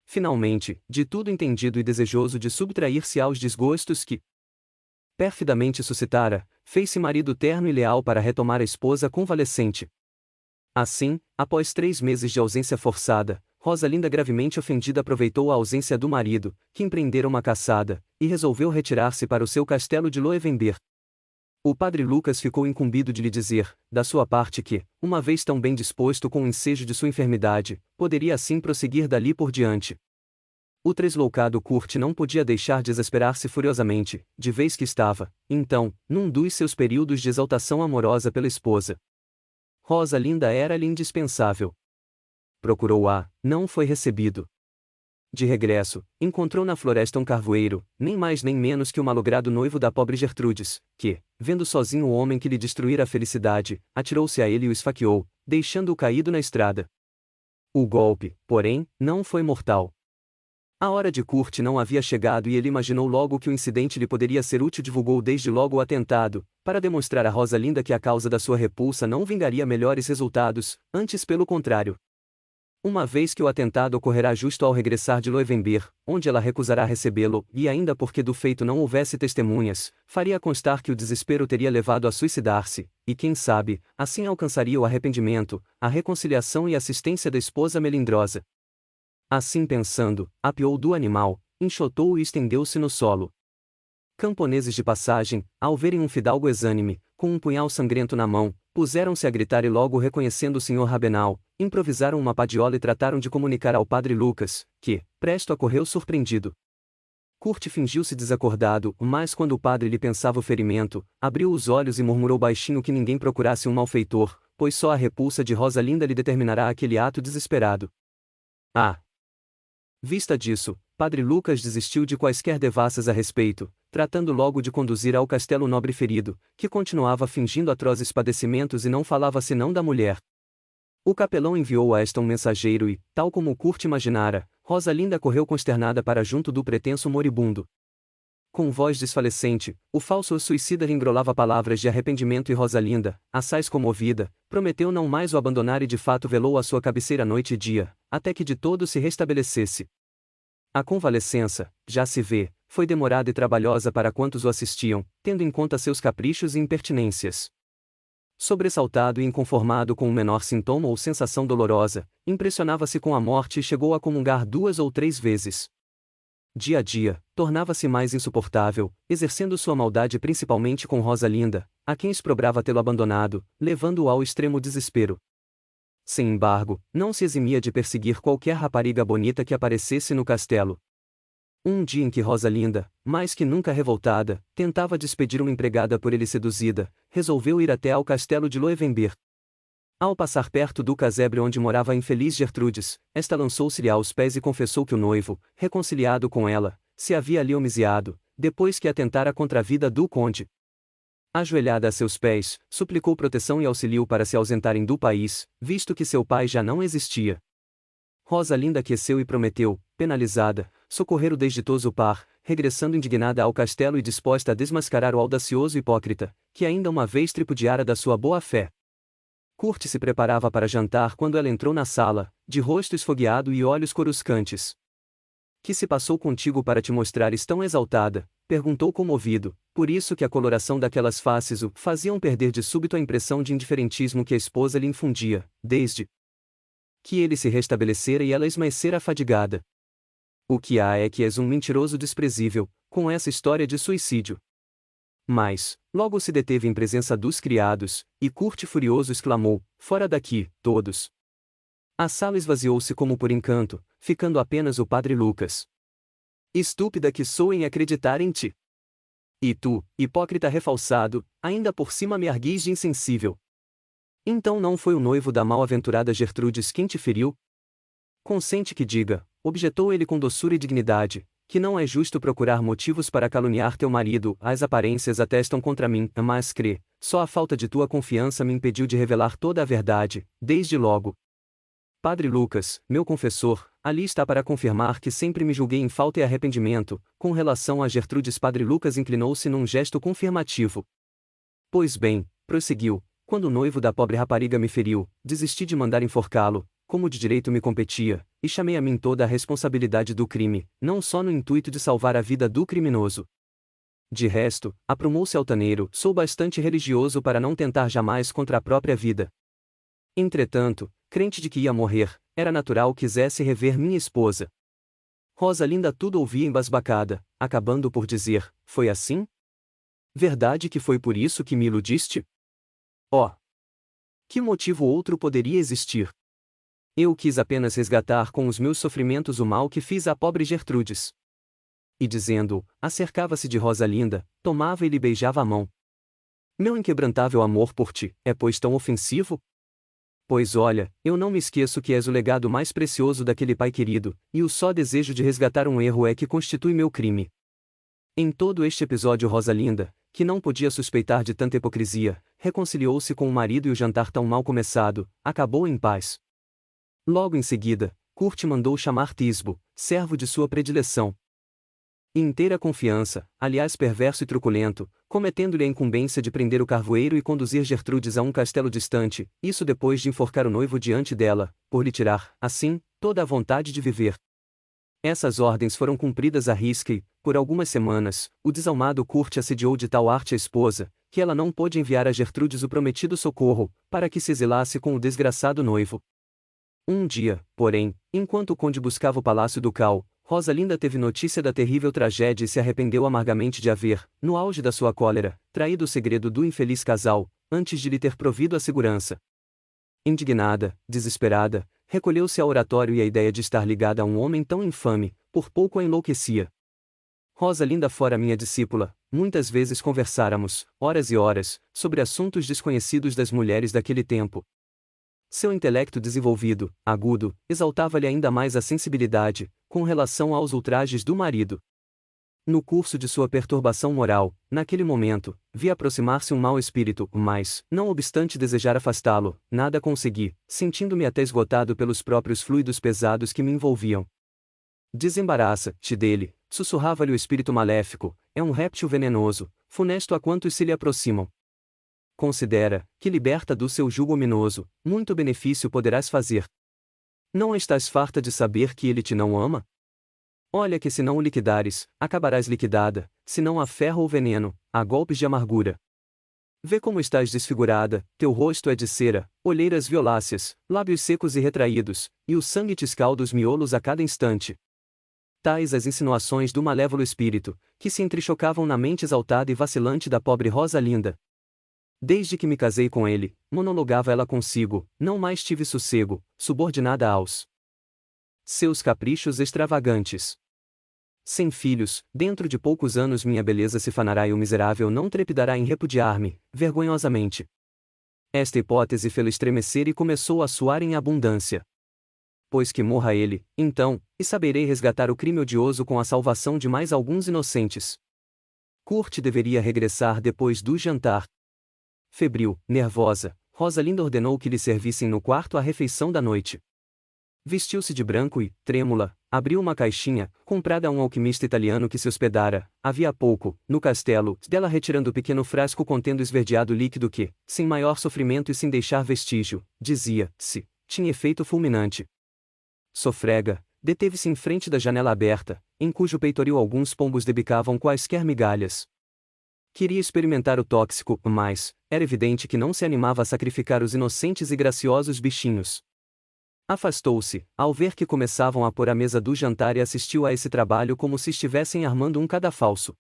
[SPEAKER 1] Finalmente, de tudo entendido e desejoso de subtrair-se aos desgostos que perfidamente suscitara, fez-se marido terno e leal para retomar a esposa convalescente. Assim, após 3 meses de ausência forçada, Rosalinda gravemente ofendida aproveitou a ausência do marido, que empreendera uma caçada, e resolveu retirar-se para o seu castelo de Loevenber. O padre Lucas ficou incumbido de lhe dizer, da sua parte que, uma vez tão bem disposto com o ensejo de sua enfermidade, poderia assim prosseguir dali por diante. O tresloucado Kurt não podia deixar de exasperar-se furiosamente, de vez que estava, então, num dos seus períodos de exaltação amorosa pela esposa. Rosalinda era-lhe indispensável. Procurou-a, não foi recebido. De regresso, encontrou na floresta um carvoeiro, nem mais nem menos que o malogrado noivo da pobre Gertrudes, que, vendo sozinho o homem que lhe destruíra a felicidade, atirou-se a ele e o esfaqueou, deixando-o caído na estrada. O golpe, porém, não foi mortal. A hora de Kurt não havia chegado e ele imaginou logo que o incidente lhe poderia ser útil. Divulgou desde logo o atentado, para demonstrar a Rosalinda que a causa da sua repulsa não vingaria melhores resultados, antes pelo contrário. Uma vez que o atentado ocorrerá justo ao regressar de Loevenber, onde ela recusará recebê-lo, e ainda porque do feito não houvesse testemunhas, faria constar que o desespero teria levado a suicidar-se, e quem sabe, assim alcançaria o arrependimento, a reconciliação e assistência da esposa melindrosa. Assim pensando, apeou do animal, enxotou-o e estendeu-se no solo. Camponeses de passagem, ao verem um fidalgo exânime, com um punhal sangrento na mão, puseram-se a gritar e logo reconhecendo o Sr. Rabenal, improvisaram uma padiola e trataram de comunicar ao padre Lucas, que, presto acorreu surpreendido. Kurt fingiu-se desacordado, mas quando o padre lhe pensava o ferimento, abriu os olhos e murmurou baixinho que ninguém procurasse um malfeitor, pois só a repulsa de Rosalinda lhe determinará aquele ato desesperado. Vista disso, padre Lucas desistiu de quaisquer devassas a respeito, tratando logo de conduzir ao castelo o nobre ferido, que continuava fingindo atrozes padecimentos e não falava senão da mulher. O capelão enviou a esta um mensageiro e, tal como o Kurt imaginara, Rosalinda correu consternada para junto do pretenso moribundo. Com voz desfalecente, o falso suicida lhe engrolava palavras de arrependimento e Rosalinda, assaz comovida, prometeu não mais o abandonar e de fato velou à sua cabeceira noite e dia, até que de todo se restabelecesse. A convalescença, já se vê, foi demorada e trabalhosa para quantos o assistiam, tendo em conta seus caprichos e impertinências. Sobressaltado e inconformado com o menor sintoma ou sensação dolorosa, impressionava-se com a morte e chegou a comungar 2 ou 3 vezes. Dia a dia, tornava-se mais insuportável, exercendo sua maldade principalmente com Rosalinda, a quem exprobrava tê-lo abandonado, levando-o ao extremo desespero. Sem embargo, não se eximia de perseguir qualquer rapariga bonita que aparecesse no castelo. Um dia em que Rosalinda, mais que nunca revoltada, tentava despedir uma empregada por ele seduzida, resolveu ir até ao castelo de Loevenber. Ao passar perto do casebre onde morava a infeliz Gertrudes, esta lançou-se-lhe aos pés e confessou que o noivo, reconciliado com ela, se havia ali homiciado, depois que atentara contra a vida do conde. Ajoelhada a seus pés, suplicou proteção e auxílio para se ausentarem do país, visto que seu pai já não existia. Rosalinda aqueceu e prometeu, penalizada, socorrer o desditoso par, regressando indignada ao castelo e disposta a desmascarar o audacioso hipócrita, que ainda uma vez tripudiara da sua boa-fé. Kurt se preparava para jantar quando ela entrou na sala, de rosto esfogueado e olhos coruscantes. Que se passou contigo para te mostrares tão exaltada? Perguntou comovido, por isso que a coloração daquelas faces o faziam perder de súbito a impressão de indiferentismo que a esposa lhe infundia, desde que ele se restabelecera e ela esmaecera fadigada. O que há é que és um mentiroso desprezível, com essa história de suicídio. Mas, logo se deteve em presença dos criados, e Kurt furioso exclamou, fora daqui, todos. A sala esvaziou-se como por encanto, ficando apenas o padre Lucas. Estúpida que sou em acreditar em ti. E tu, hipócrita refalsado, ainda por cima me arguis de insensível. Então não foi o noivo da mal-aventurada Gertrudes quem te feriu? Consente que diga, objetou ele com doçura e dignidade, que não é justo procurar motivos para caluniar teu marido, as aparências atestam contra mim, mas crê, só a falta de tua confiança me impediu de revelar toda a verdade, desde logo. Padre Lucas, meu confessor, ali está para confirmar que sempre me julguei em falta e arrependimento. Com relação a Gertrudes, Padre Lucas inclinou-se num gesto confirmativo. Pois bem, prosseguiu, quando o noivo da pobre rapariga me feriu, desisti de mandar enforcá-lo, como de direito me competia, e chamei a mim toda a responsabilidade do crime, não só no intuito de salvar a vida do criminoso. De resto, aprumou-se altaneiro, sou bastante religioso para não tentar jamais contra a própria vida. Entretanto, crente de que ia morrer, era natural quisesse rever minha esposa. Rosalinda tudo ouvia embasbacada, acabando por dizer, foi assim? Verdade que foi por isso que me iludiste? Oh! Que motivo outro poderia existir? Eu quis apenas resgatar com os meus sofrimentos o mal que fiz à pobre Gertrudes. E dizendo, acercava-se de Rosalinda, tomava e lhe beijava a mão. Meu inquebrantável amor por ti, é pois tão ofensivo? Pois olha, eu não me esqueço que és o legado mais precioso daquele pai querido, e o só desejo de resgatar um erro é que constitui meu crime. Em todo este episódio Rosalinda, que não podia suspeitar de tanta hipocrisia, reconciliou-se com o marido e o jantar tão mal começado, acabou em paz. Logo em seguida, Kurt mandou chamar Tisbo, servo de sua predileção. Inteira confiança, aliás perverso e truculento, cometendo-lhe a incumbência de prender o carvoeiro e conduzir Gertrudes a um castelo distante, isso depois de enforcar o noivo diante dela, por lhe tirar, assim, toda a vontade de viver. Essas ordens foram cumpridas à risca e, por algumas semanas, o desalmado Kurt assediou de tal arte a esposa, que ela não pôde enviar a Gertrudes o prometido socorro, para que se exilasse com o desgraçado noivo. Um dia, porém, enquanto o conde buscava o palácio ducal, Rosalinda teve notícia da terrível tragédia e se arrependeu amargamente de haver, no auge da sua cólera, traído o segredo do infeliz casal, antes de lhe ter provido a segurança. Indignada, desesperada, recolheu-se ao oratório e a ideia de estar ligada a um homem tão infame, por pouco a enlouquecia. Rosalinda fora minha discípula, muitas vezes conversáramos, horas e horas, sobre assuntos desconhecidos das mulheres daquele tempo. Seu intelecto desenvolvido, agudo, exaltava-lhe ainda mais a sensibilidade, com relação aos ultrajes do marido. No curso de sua perturbação moral, naquele momento, vi aproximar-se um mau espírito, mas, não obstante desejar afastá-lo, nada consegui, sentindo-me até esgotado pelos próprios fluidos pesados que me envolviam. Desembaraça-te dele, sussurrava-lhe o espírito maléfico, é um réptil venenoso, funesto a quantos se lhe aproximam. Considera, que liberta do seu jugo ominoso, muito benefício poderás fazer. Não estás farta de saber que ele te não ama? Olha que se não o liquidares, acabarás liquidada, se não há ferro ou veneno, há golpes de amargura. Vê como estás desfigurada, teu rosto é de cera, olheiras violáceas, lábios secos e retraídos, e o sangue te escalda os miolos a cada instante. Tais as insinuações do malévolo espírito, que se entrechocavam na mente exaltada e vacilante da pobre Rosalinda. Desde que me casei com ele, monologava ela consigo, não mais tive sossego, subordinada aos seus caprichos extravagantes. Sem filhos, dentro de poucos anos minha beleza se fanará e o miserável não trepidará em repudiar-me, vergonhosamente. Esta hipótese fê-lo estremecer e começou a suar em abundância. Pois que morra ele, então, e saberei resgatar o crime odioso com a salvação de mais alguns inocentes. Kurt deveria regressar depois do jantar. Febril, nervosa, Rosalinda ordenou que lhe servissem no quarto a refeição da noite. Vestiu-se de branco e, trêmula, abriu uma caixinha, comprada a um alquimista italiano que se hospedara, havia pouco, no castelo, dela retirando o pequeno frasco contendo esverdeado líquido que, sem maior sofrimento e sem deixar vestígio, dizia-se, tinha efeito fulminante. Sofrega, deteve-se em frente da janela aberta, em cujo peitoril alguns pombos debicavam quaisquer migalhas. Queria experimentar o tóxico, mas era evidente que não se animava a sacrificar os inocentes e graciosos bichinhos. Afastou-se, ao ver que começavam a pôr a mesa do jantar, e assistiu a esse trabalho como se estivessem armando um cadafalso.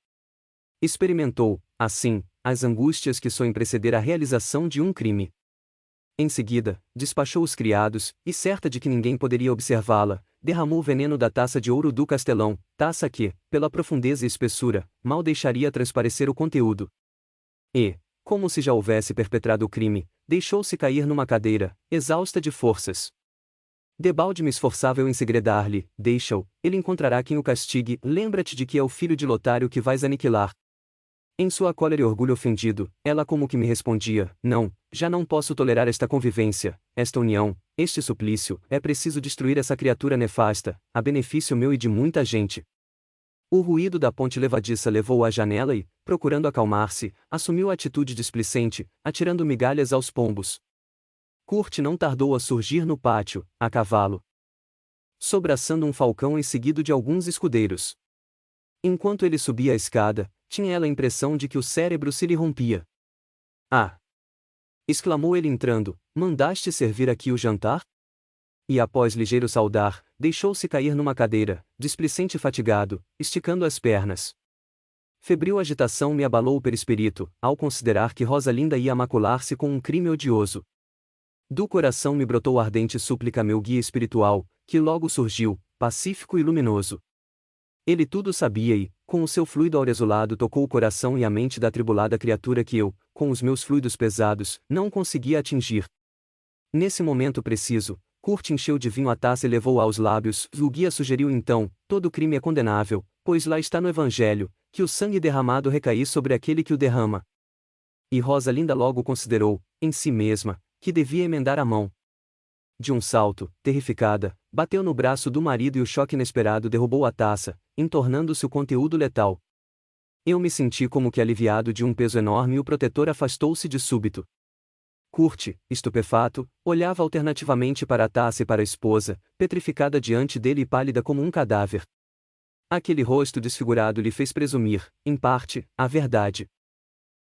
[SPEAKER 1] Experimentou, assim, as angústias que soem preceder a realização de um crime. Em seguida, despachou os criados, e certa de que ninguém poderia observá-la, derramou o veneno da taça de ouro do castelão, taça que, pela profundeza e espessura, mal deixaria transparecer o conteúdo. E, como se já houvesse perpetrado o crime, deixou-se cair numa cadeira, exausta de forças. Debalde me esforçava eu em segredar-lhe: deixa-o, ele encontrará quem o castigue, lembra-te de que é o filho de Lotário que vais aniquilar. Em sua cólera e orgulho ofendido, ela como que me respondia: não, já não posso tolerar esta convivência, esta união, este suplício, é preciso destruir essa criatura nefasta, a benefício meu e de muita gente. O ruído da ponte levadiça levou-o à janela e, procurando acalmar-se, assumiu a atitude displicente, atirando migalhas aos pombos. Kurt não tardou a surgir no pátio, a cavalo, sobraçando um falcão e seguido de alguns escudeiros. Enquanto ele subia a escada, tinha ela a impressão de que o cérebro se lhe rompia. Ah! Exclamou ele entrando, mandaste servir aqui o jantar? E após ligeiro saudar, deixou-se cair numa cadeira, displicente e fatigado, esticando as pernas. Febril agitação me abalou o perispírito, ao considerar que Rosalinda ia macular-se com um crime odioso. Do coração me brotou ardente súplica meu guia espiritual, que logo surgiu, pacífico e luminoso. Ele tudo sabia e, com o seu fluido aureolado, tocou o coração e a mente da atribulada criatura que eu, com os meus fluidos pesados, não conseguia atingir. Nesse momento preciso, Kurt encheu de vinho a taça e levou aos lábios. O guia sugeriu então: todo crime é condenável, pois lá está no Evangelho, que o sangue derramado recair sobre aquele que o derrama. E Rosalinda logo considerou, em si mesma, que devia emendar a mão. De um salto, terrificada, bateu no braço do marido e o choque inesperado derrubou a taça, entornando-se o conteúdo letal. Eu me senti como que aliviado de um peso enorme e o protetor afastou-se de súbito. Kurt, estupefato, olhava alternativamente para a taça e para a esposa, petrificada diante dele e pálida como um cadáver. Aquele rosto desfigurado lhe fez presumir, em parte, a verdade.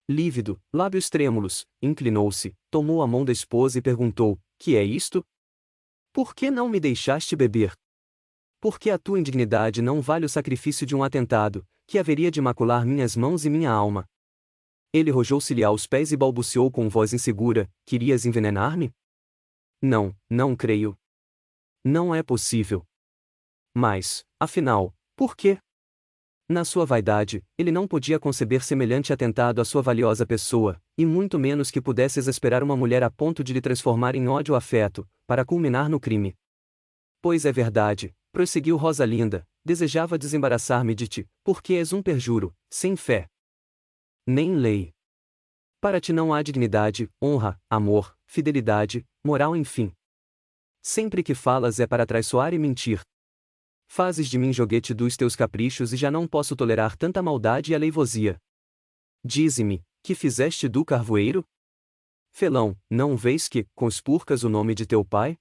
[SPEAKER 1] Lívido, lábios trêmulos, inclinou-se, tomou a mão da esposa e perguntou: que é isto? Por que não me deixaste beber? Porque a tua indignidade não vale o sacrifício de um atentado, que haveria de macular minhas mãos e minha alma. Ele rojou-se-lhe aos pés e balbuciou com voz insegura: querias envenenar-me? Não, não creio. Não é possível. Mas, afinal, por quê? Na sua vaidade, ele não podia conceber semelhante atentado à sua valiosa pessoa, e muito menos que pudesse exasperar uma mulher a ponto de lhe transformar em ódio ou afeto, para culminar no crime. Pois é verdade, prosseguiu Rosalinda, desejava desembaraçar-me de ti, porque és um perjuro, sem fé, nem lei. Para ti não há dignidade, honra, amor, fidelidade, moral, enfim. Sempre que falas é para traiçoar e mentir. Fazes de mim joguete dos teus caprichos e já não posso tolerar tanta maldade e aleivosia. Dize-me, que fizeste do carvoeiro? Felão, não vês que, conspurcas o nome de teu pai?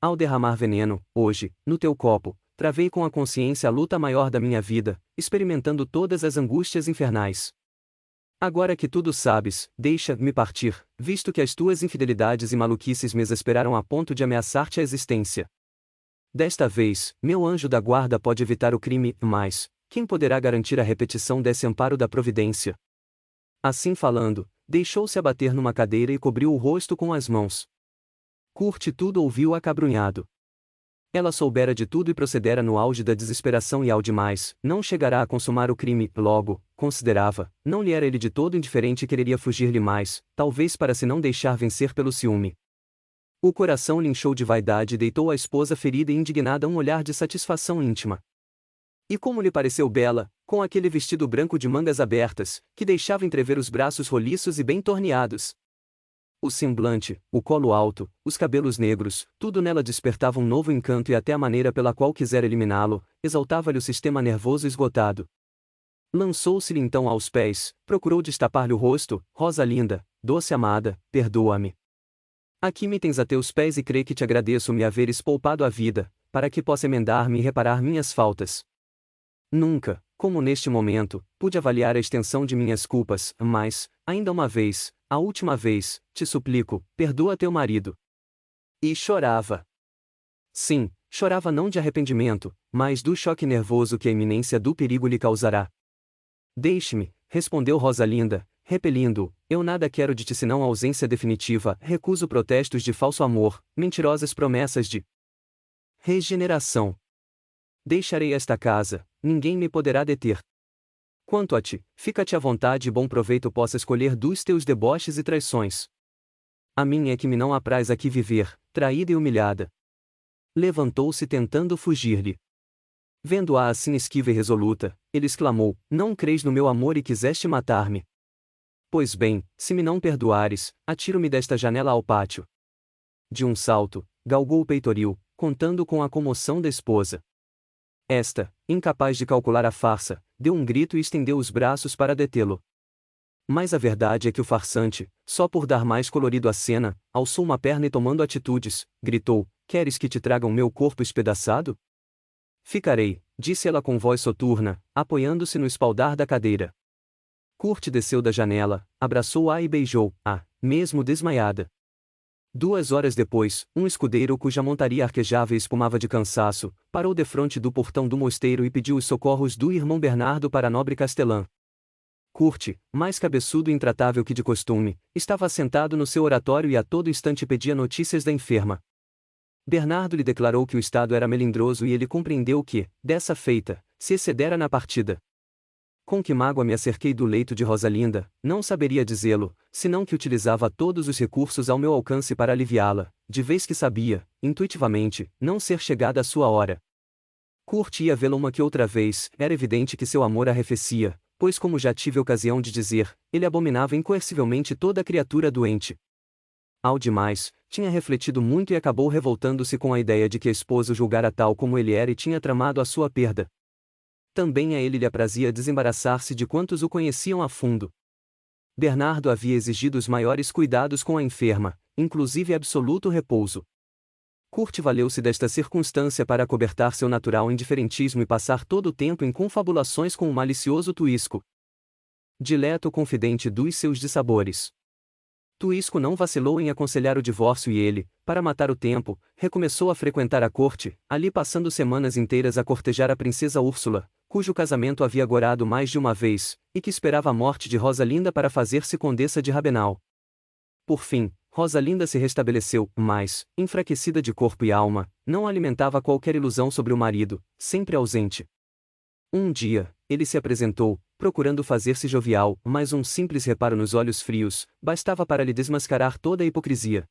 [SPEAKER 1] Ao derramar veneno, hoje, no teu copo, travei com a consciência a luta maior da minha vida, experimentando todas as angústias infernais. Agora que tudo sabes, deixa-me partir, visto que as tuas infidelidades e maluquices me exasperaram a ponto de ameaçar-te a existência. Desta vez, meu anjo da guarda pode evitar o crime, mas quem poderá garantir a repetição desse amparo da providência? Assim falando, deixou-se abater numa cadeira e cobriu o rosto com as mãos. Kurt tudo ouviu acabrunhado. Ela soubera de tudo e procedera no auge da desesperação e ao demais, não chegará a consumar o crime, logo, considerava, não lhe era ele de todo indiferente e quereria fugir-lhe mais, talvez para se não deixar vencer pelo ciúme. O coração lhe inchou de vaidade e deitou à esposa ferida e indignada um olhar de satisfação íntima. E como lhe pareceu bela, com aquele vestido branco de mangas abertas, que deixava entrever os braços roliços e bem torneados. O semblante, o colo alto, os cabelos negros, tudo nela despertava um novo encanto e até a maneira pela qual quisera eliminá-lo, exaltava-lhe o sistema nervoso esgotado. Lançou-se-lhe então aos pés, procurou destapar-lhe o rosto: Rosalinda, doce amada, perdoa-me. Aqui me tens a teus pés e crê que te agradeço me haveres poupado a vida, para que possa emendar-me e reparar minhas faltas. Nunca, como neste momento, pude avaliar a extensão de minhas culpas, mas, ainda uma vez, a última vez, te suplico, perdoa teu marido. E chorava. Sim, chorava não de arrependimento, mas do choque nervoso que a iminência do perigo lhe causará. Deixe-me, respondeu Rosalinda, repelindo-o, eu nada quero de ti senão a ausência definitiva, recuso protestos de falso amor, mentirosas promessas de regeneração. Deixarei esta casa, ninguém me poderá deter. Quanto a ti, fica-te à vontade e bom proveito possa escolher dos teus deboches e traições. A mim é que me não apraz aqui viver, traída e humilhada. Levantou-se tentando fugir-lhe. Vendo-a assim esquiva e resoluta, ele exclamou, não crês no meu amor e quiseste matar-me? Pois bem, se me não perdoares, atiro-me desta janela ao pátio. De um salto, galgou o peitoril, contando com a comoção da esposa. Esta, incapaz de calcular a farsa, deu um grito e estendeu os braços para detê-lo. Mas a verdade é que o farsante, só por dar mais colorido à cena, alçou uma perna e tomando atitudes, gritou, queres que te tragam meu corpo espedaçado? Ficarei, disse ela com voz soturna, apoiando-se no espaldar da cadeira. Kurt desceu da janela, abraçou-a e beijou-a, mesmo desmaiada. 2 horas depois, um escudeiro cuja montaria arquejava e espumava de cansaço, parou defronte do portão do mosteiro e pediu os socorros do irmão Bernardo para a nobre castelã. Kurt, mais cabeçudo e intratável que de costume, estava assentado no seu oratório e a todo instante pedia notícias da enferma. Bernardo lhe declarou que o estado era melindroso e ele compreendeu que, dessa feita, se excedera na partida. Com que mágoa me acerquei do leito de Rosalinda, não saberia dizê-lo, senão que utilizava todos os recursos ao meu alcance para aliviá-la, de vez que sabia, intuitivamente, não ser chegada a sua hora. Kurt ia vê-la uma que outra vez, era evidente que seu amor arrefecia, pois como já tive ocasião de dizer, ele abominava incoercivelmente toda criatura doente. Ao demais, tinha refletido muito e acabou revoltando-se com a ideia de que a esposa o julgara tal como ele era e tinha tramado a sua perda. Também a ele lhe aprazia desembaraçar-se de quantos o conheciam a fundo. Bernardo havia exigido os maiores cuidados com a enferma, inclusive absoluto repouso. Kurt valeu-se desta circunstância para acobertar seu natural indiferentismo e passar todo o tempo em confabulações com o malicioso Tuisco. Dileto confidente dos seus dissabores. Tuisco não vacilou em aconselhar o divórcio e ele, para matar o tempo, recomeçou a frequentar a corte, ali passando semanas inteiras a cortejar a princesa Úrsula, cujo casamento havia agorado mais de uma vez, e que esperava a morte de Rosalinda para fazer-se condessa de Rabenal. Por fim, Rosalinda se restabeleceu, mas, enfraquecida de corpo e alma, não alimentava qualquer ilusão sobre o marido, sempre ausente. Um dia, ele se apresentou, procurando fazer-se jovial, mas um simples reparo nos olhos frios, bastava para lhe desmascarar toda a hipocrisia.